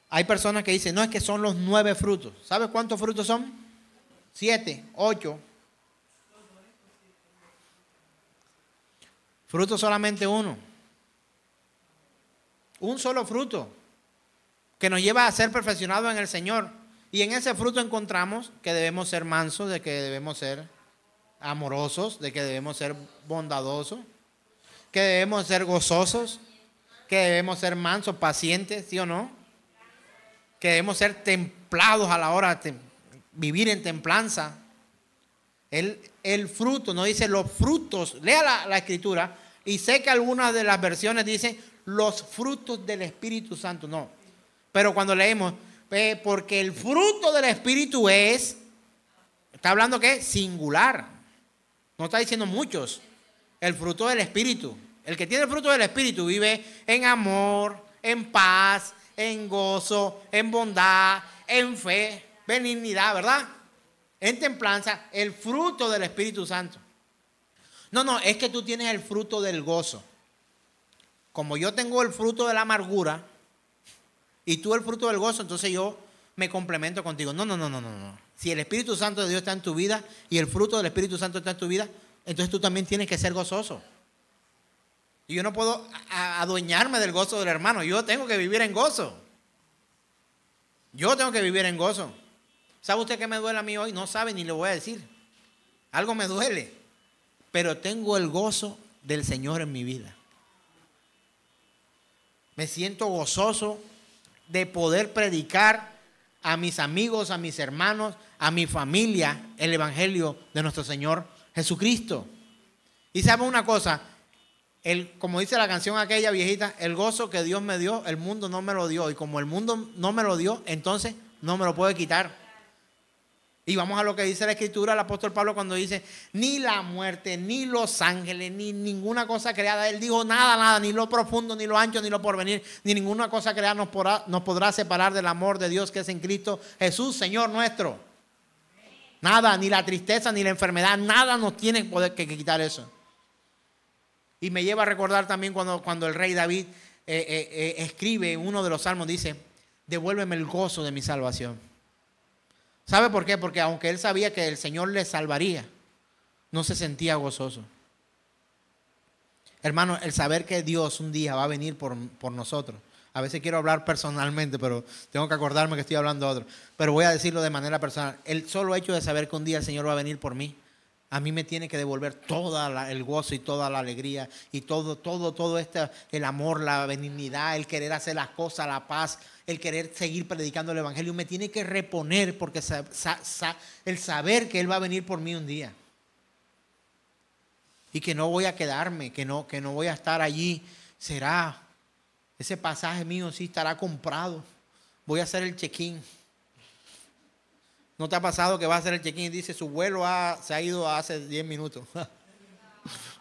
[SPEAKER 2] hay personas que dicen, no, es que son los 9 frutos. ¿Sabe cuántos frutos son? 7, 8. Fruto solamente uno. Un solo fruto que nos lleva a ser perfeccionados en el Señor. Y en ese fruto encontramos que debemos ser mansos, de que debemos ser amorosos, de que debemos ser bondadosos, que debemos ser gozosos, que debemos ser mansos, pacientes, ¿sí o no? Que debemos ser templados a la hora de vivir en templanza. El fruto, no dice los frutos, lea la escritura, y sé que algunas de las versiones dicen los frutos del Espíritu Santo, no. Pero cuando leemos, porque el fruto del Espíritu es, está hablando que es singular, no está diciendo muchos, el fruto del Espíritu. El que tiene el fruto del Espíritu vive en amor, en paz, en gozo, en bondad, en fe, benignidad, ¿verdad? En templanza, el fruto del Espíritu Santo. No, es que tú tienes el fruto del gozo. Como yo tengo el fruto de la amargura y tú el fruto del gozo, entonces yo me complemento contigo. No. Si el Espíritu Santo de Dios está en tu vida y el fruto del Espíritu Santo está en tu vida, entonces tú también tienes que ser gozoso. Y yo no puedo adueñarme del gozo del hermano. Yo tengo que vivir en gozo. Yo tengo que vivir en gozo. ¿Sabe usted qué me duele a mí hoy? No sabe ni le voy a decir. Algo me duele. Pero tengo el gozo del Señor en mi vida. Me siento gozoso de poder predicar a mis amigos, a mis hermanos, a mi familia, el evangelio de nuestro Señor Jesucristo. Y sabe una cosa, como dice la canción aquella viejita, el gozo que Dios me dio, el mundo no me lo dio. Y como el mundo no me lo dio, entonces no me lo puede quitar. Y vamos a lo que dice la Escritura, el apóstol Pablo cuando dice, ni la muerte, ni los ángeles, ni ninguna cosa creada. Él dijo nada, ni lo profundo, ni lo ancho, ni lo porvenir, ni ninguna cosa creada nos podrá separar del amor de Dios que es en Cristo Jesús, Señor nuestro. Nada, ni la tristeza, ni la enfermedad, nada nos tiene poder que quitar eso. Y me lleva a recordar también cuando el rey David escribe uno de los salmos, dice, devuélveme el gozo de mi salvación. ¿Sabe por qué? Porque aunque él sabía que el Señor le salvaría, no se sentía gozoso. Hermano, el saber que Dios un día va a venir por nosotros. A veces quiero hablar personalmente, pero tengo que acordarme que estoy hablando a otro. Pero voy a decirlo de manera personal. El solo hecho de saber que un día el Señor va a venir por mí, a mí me tiene que devolver todo el gozo y toda la alegría y todo el amor, la benignidad, el querer hacer las cosas, la paz, el querer seguir predicando el evangelio. Me tiene que reponer porque el saber que Él va a venir por mí un día. Y que no voy a quedarme, que no voy a estar allí. Ese pasaje mío sí estará comprado. Voy a hacer el check-in. ¿No te ha pasado que vas a hacer el check-in y dice su vuelo se ha ido hace 10 minutos?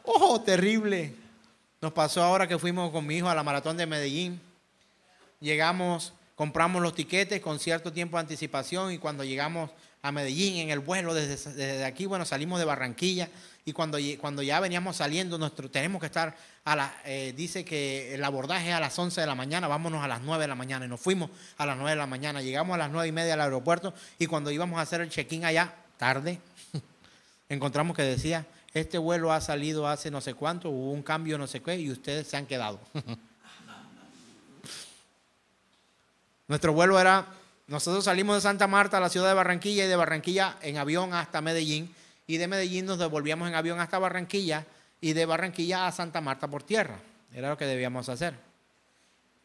[SPEAKER 2] ¡Oh, terrible! Nos pasó ahora que fuimos con mi hijo a la maratón de Medellín. Llegamos, compramos los tiquetes con cierto tiempo de anticipación y cuando llegamos a Medellín en el vuelo desde aquí, bueno, salimos de Barranquilla y cuando ya veníamos saliendo, tenemos que estar dice que el abordaje es a las 11 de la mañana, vámonos a las 9 de la mañana y nos fuimos a las 9 de la mañana, llegamos a las 9:30 al aeropuerto y cuando íbamos a hacer el check-in allá, tarde, encontramos que decía, este vuelo ha salido hace no sé cuánto, hubo un cambio no sé qué y ustedes se han quedado. Nuestro vuelo nosotros salimos de Santa Marta a la ciudad de Barranquilla y de Barranquilla en avión hasta Medellín y de Medellín nos devolvíamos en avión hasta Barranquilla y de Barranquilla a Santa Marta por tierra. Era lo que debíamos hacer.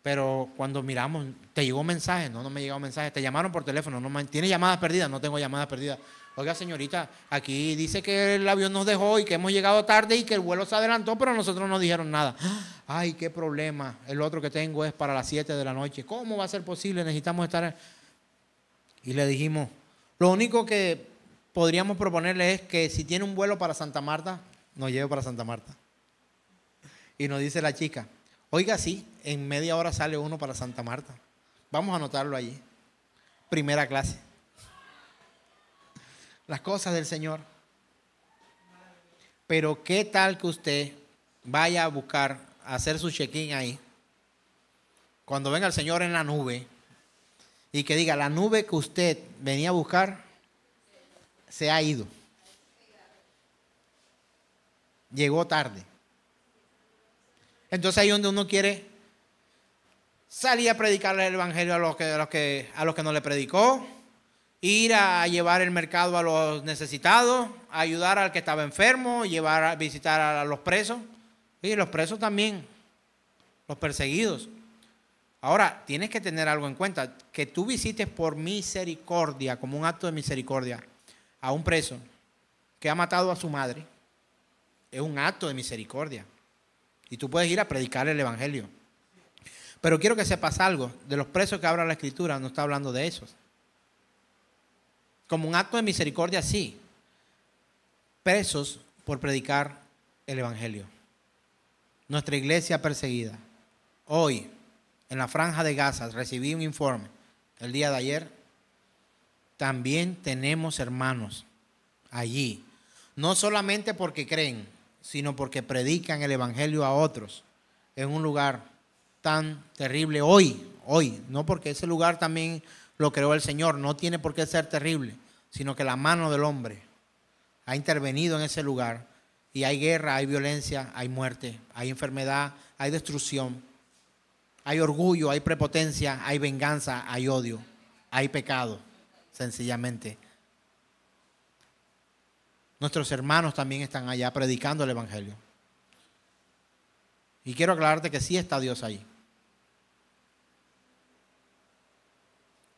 [SPEAKER 2] Pero cuando miramos, ¿te llegó un mensaje? No me llegó un mensaje. ¿Te llamaron por teléfono? No, ¿tiene llamadas perdidas? No tengo llamadas perdidas. Oiga, señorita, aquí dice que el avión nos dejó y que hemos llegado tarde y que el vuelo se adelantó, pero nosotros no nos dijeron nada. Ay, qué problema. El otro que tengo es para las 7 de la noche. ¿Cómo va a ser posible? Necesitamos estar... Y le dijimos, lo único que podríamos proponerle es que si tiene un vuelo para Santa Marta, nos lleve para Santa Marta. Y nos dice la chica, oiga, sí, en media hora sale uno para Santa Marta. Vamos a anotarlo allí. Primera clase. Las cosas del Señor. Pero qué tal que usted vaya a buscar, a hacer su check-in ahí, cuando venga el Señor en la nube, y que diga, la nube que usted venía a buscar se ha ido. Llegó tarde. Entonces ahí es donde uno quiere salir a predicarle el evangelio a los que no le predicó, ir a llevar el mercado a los necesitados, a ayudar al que estaba enfermo, llevar a visitar a los presos. Y los presos también, los perseguidos. Ahora, tienes que tener algo en cuenta, que tú visites por misericordia, como un acto de misericordia, a un preso que ha matado a su madre, es un acto de misericordia. Y tú puedes ir a predicar el evangelio. Pero quiero que sepas algo, de los presos que habla la Escritura, no está hablando de esos. Como un acto de misericordia, sí. Presos por predicar el evangelio. Nuestra iglesia perseguida. Hoy, en la Franja de Gaza, recibí un informe el día de ayer. También tenemos hermanos allí. No solamente porque creen, sino porque predican el evangelio a otros en un lugar tan terrible hoy, no porque ese lugar también lo creó el Señor, no tiene por qué ser terrible, sino que la mano del hombre ha intervenido en ese lugar y hay guerra, hay violencia, hay muerte, hay enfermedad, hay destrucción, hay orgullo, hay prepotencia, hay venganza, hay odio, hay pecado, sencillamente. Nuestros hermanos también están allá predicando el evangelio. Y quiero aclararte que sí está Dios ahí.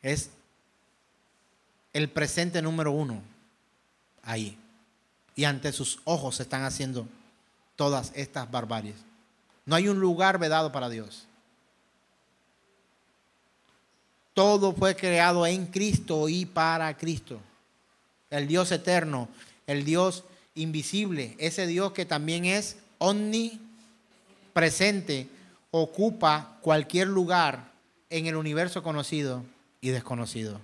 [SPEAKER 2] Es el presente número 1 ahí. Y ante sus ojos se están haciendo todas estas barbaries. No hay un lugar vedado para Dios. Todo fue creado en Cristo y para Cristo. El Dios eterno, el Dios invisible, ese Dios que también es omnipresente, ocupa cualquier lugar en el universo conocido y desconocido.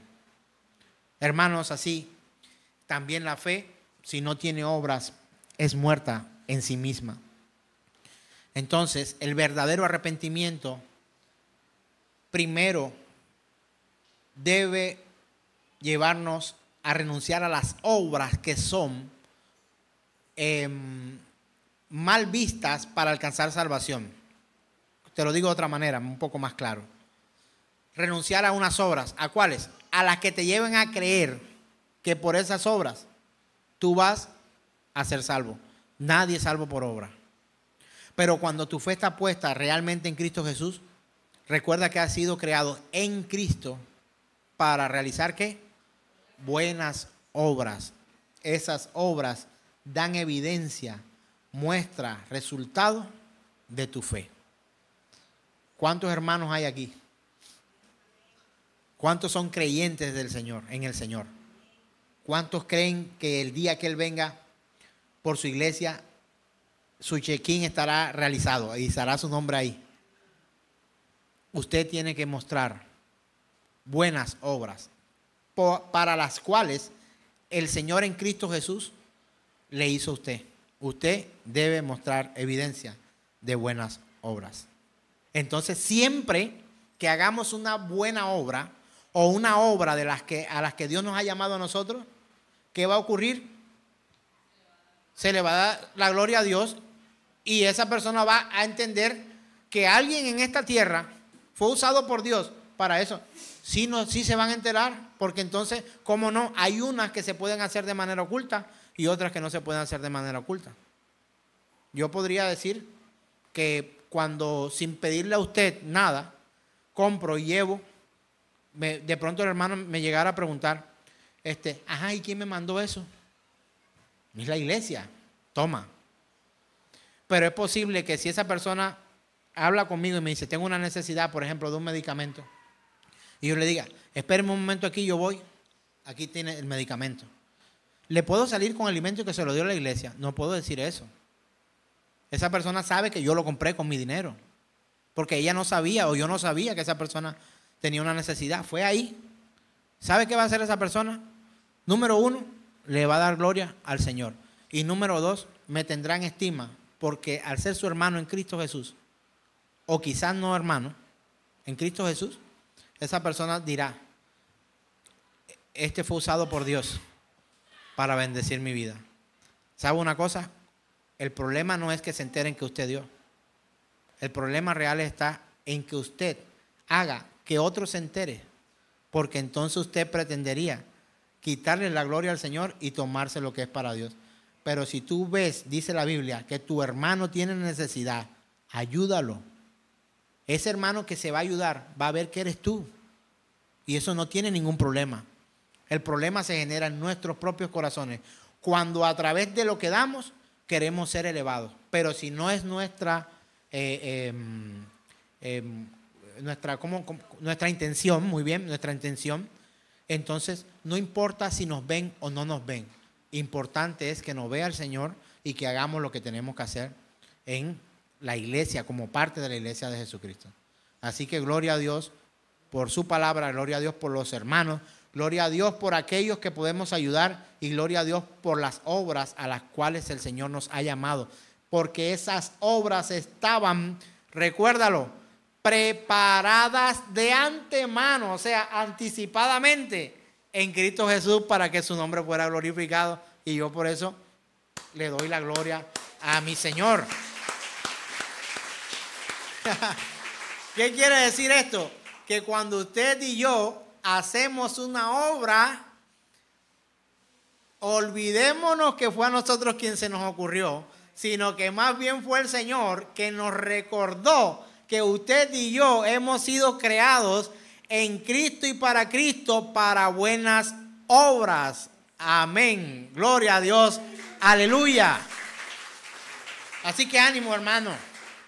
[SPEAKER 2] Hermanos, así también la fe, si no tiene obras, es muerta en sí misma. Entonces, el verdadero arrepentimiento primero debe llevarnos a renunciar a las obras que son mal vistas para alcanzar salvación. Te lo digo de otra manera, un poco más claro. Renunciar a unas obras. ¿A cuáles? A las que te lleven a creer que por esas obras tú vas a ser salvo. Nadie es salvo por obra. Pero cuando tu fe está puesta realmente en Cristo Jesús, recuerda que has sido creado en Cristo para realizar ¿qué? Buenas obras. Esas obras dan evidencia, muestra, resultado de tu fe. ¿Cuántos hermanos hay aquí? ¿Cuántos son creyentes del Señor, en el Señor? ¿Cuántos creen que el día que Él venga por su iglesia, su check-in estará realizado y estará su nombre ahí? Usted tiene que mostrar buenas obras para las cuales el Señor en Cristo Jesús le hizo a usted. Usted debe mostrar evidencia de buenas obras. Entonces, siempre que hagamos una buena obra o una obra a las que Dios nos ha llamado a nosotros, ¿qué va a ocurrir? Se le va a dar la gloria a Dios y esa persona va a entender que alguien en esta tierra fue usado por Dios para eso. Sí se van a enterar, porque entonces, ¿cómo no? Hay unas que se pueden hacer de manera oculta y otras que no se pueden hacer de manera oculta. Yo podría decir que cuando, sin pedirle a usted nada, compro y llevo, de pronto el hermano me llegara a preguntar, ¿y quién me mandó eso? Es la iglesia, toma. Pero es posible que si esa persona habla conmigo y me dice, tengo una necesidad, por ejemplo, de un medicamento, y yo le diga, espéreme un momento aquí, yo voy, aquí tiene el medicamento. ¿Le puedo salir con el alimento que se lo dio a la iglesia? No puedo decir eso. Esa persona sabe que yo lo compré con mi dinero, porque ella no sabía o yo no sabía que esa persona tenía una necesidad. Fue ahí. ¿Sabe qué va a hacer esa persona? Número 1, le va a dar gloria al Señor. Y número 2, me tendrá en estima, porque al ser su hermano en Cristo Jesús, o quizás no hermano, en Cristo Jesús, esa persona dirá, fue usado por Dios para bendecir mi vida. ¿Sabe una cosa? El problema no es que se enteren que usted dio. El problema real está en que usted haga que otro se entere, porque entonces usted pretendería quitarle la gloria al Señor y tomarse lo que es para Dios. Pero si tú ves, dice la Biblia, que tu hermano tiene necesidad, ayúdalo. Ese hermano que se va a ayudar va a ver que eres tú. Y eso no tiene ningún problema. El problema se genera en nuestros propios corazones, cuando a través de lo que damos queremos ser elevados. Pero si no es nuestra intención, muy bien, nuestra intención, entonces no importa si nos ven o no nos ven. Importante es que nos vea el Señor y que hagamos lo que tenemos que hacer en la iglesia, como parte de la iglesia de Jesucristo. Así que gloria a Dios por su palabra, gloria a Dios por los hermanos, gloria a Dios por aquellos que podemos ayudar y gloria a Dios por las obras a las cuales el Señor nos ha llamado. Porque esas obras estaban, recuérdalo, preparadas de antemano, o sea, anticipadamente en Cristo Jesús para que su nombre fuera glorificado. Y yo por eso le doy la gloria a mi Señor. ¿Qué quiere decir esto? Que cuando usted y yo hacemos una obra, olvidémonos que fue a nosotros quien se nos ocurrió, sino que más bien fue el Señor que nos recordó que usted y yo hemos sido creados en Cristo y para buenas obras. Amén. Gloria a Dios. Aleluya. Así que ánimo, hermano.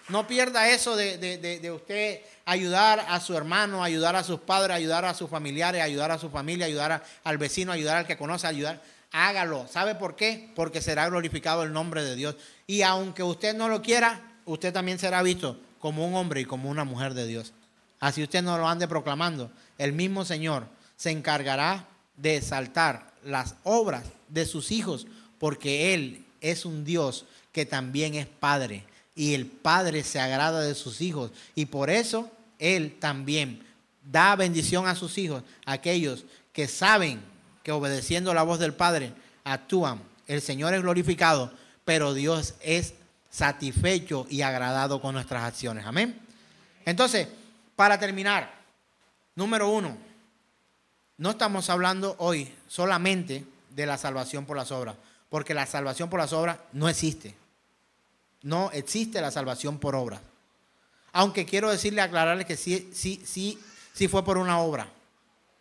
[SPEAKER 2] No pierda eso de usted ayudar a su hermano, ayudar a sus padres, ayudar a sus familiares, ayudar a su familia, ayudar al vecino, ayudar al que conoce, ayudar. Hágalo. ¿Sabe por qué? Porque será glorificado el nombre de Dios. Y aunque usted no lo quiera, usted también será visto como un hombre y como una mujer de Dios. Así usted no lo ande proclamando. El mismo Señor se encargará de exaltar las obras de sus hijos, porque Él es un Dios que también es Padre. Y el Padre se agrada de sus hijos. Y por eso Él también da bendición a sus hijos, aquellos que saben que obedeciendo la voz del Padre actúan. El Señor es glorificado, pero Dios es satisfecho y agradado con nuestras acciones. Amén. Entonces, para terminar, número 1, no estamos hablando hoy solamente de la salvación por las obras, porque la salvación por las obras no existe. No existe la salvación por obras. Aunque quiero decirle, aclararle que sí fue por una obra,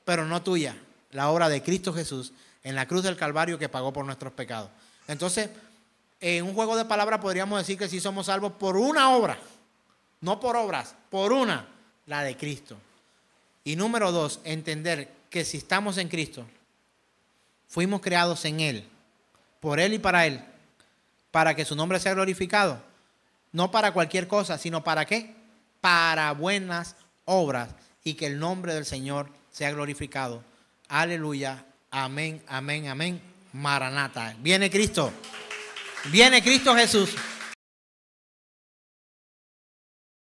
[SPEAKER 2] pero no tuya. La obra de Cristo Jesús en la cruz del Calvario, que pagó por nuestros pecados. Entonces, en un juego de palabras podríamos decir que sí somos salvos por una obra, no por obras, por una, la de Cristo. Y número 2, entender que si estamos en Cristo, fuimos creados en Él, por Él y para Él, para que su nombre sea glorificado. No para cualquier cosa, sino ¿para qué? Para buenas obras y que el nombre del Señor sea glorificado. Aleluya. Amén, amén, amén. Maranata. Viene Cristo. Viene Cristo Jesús.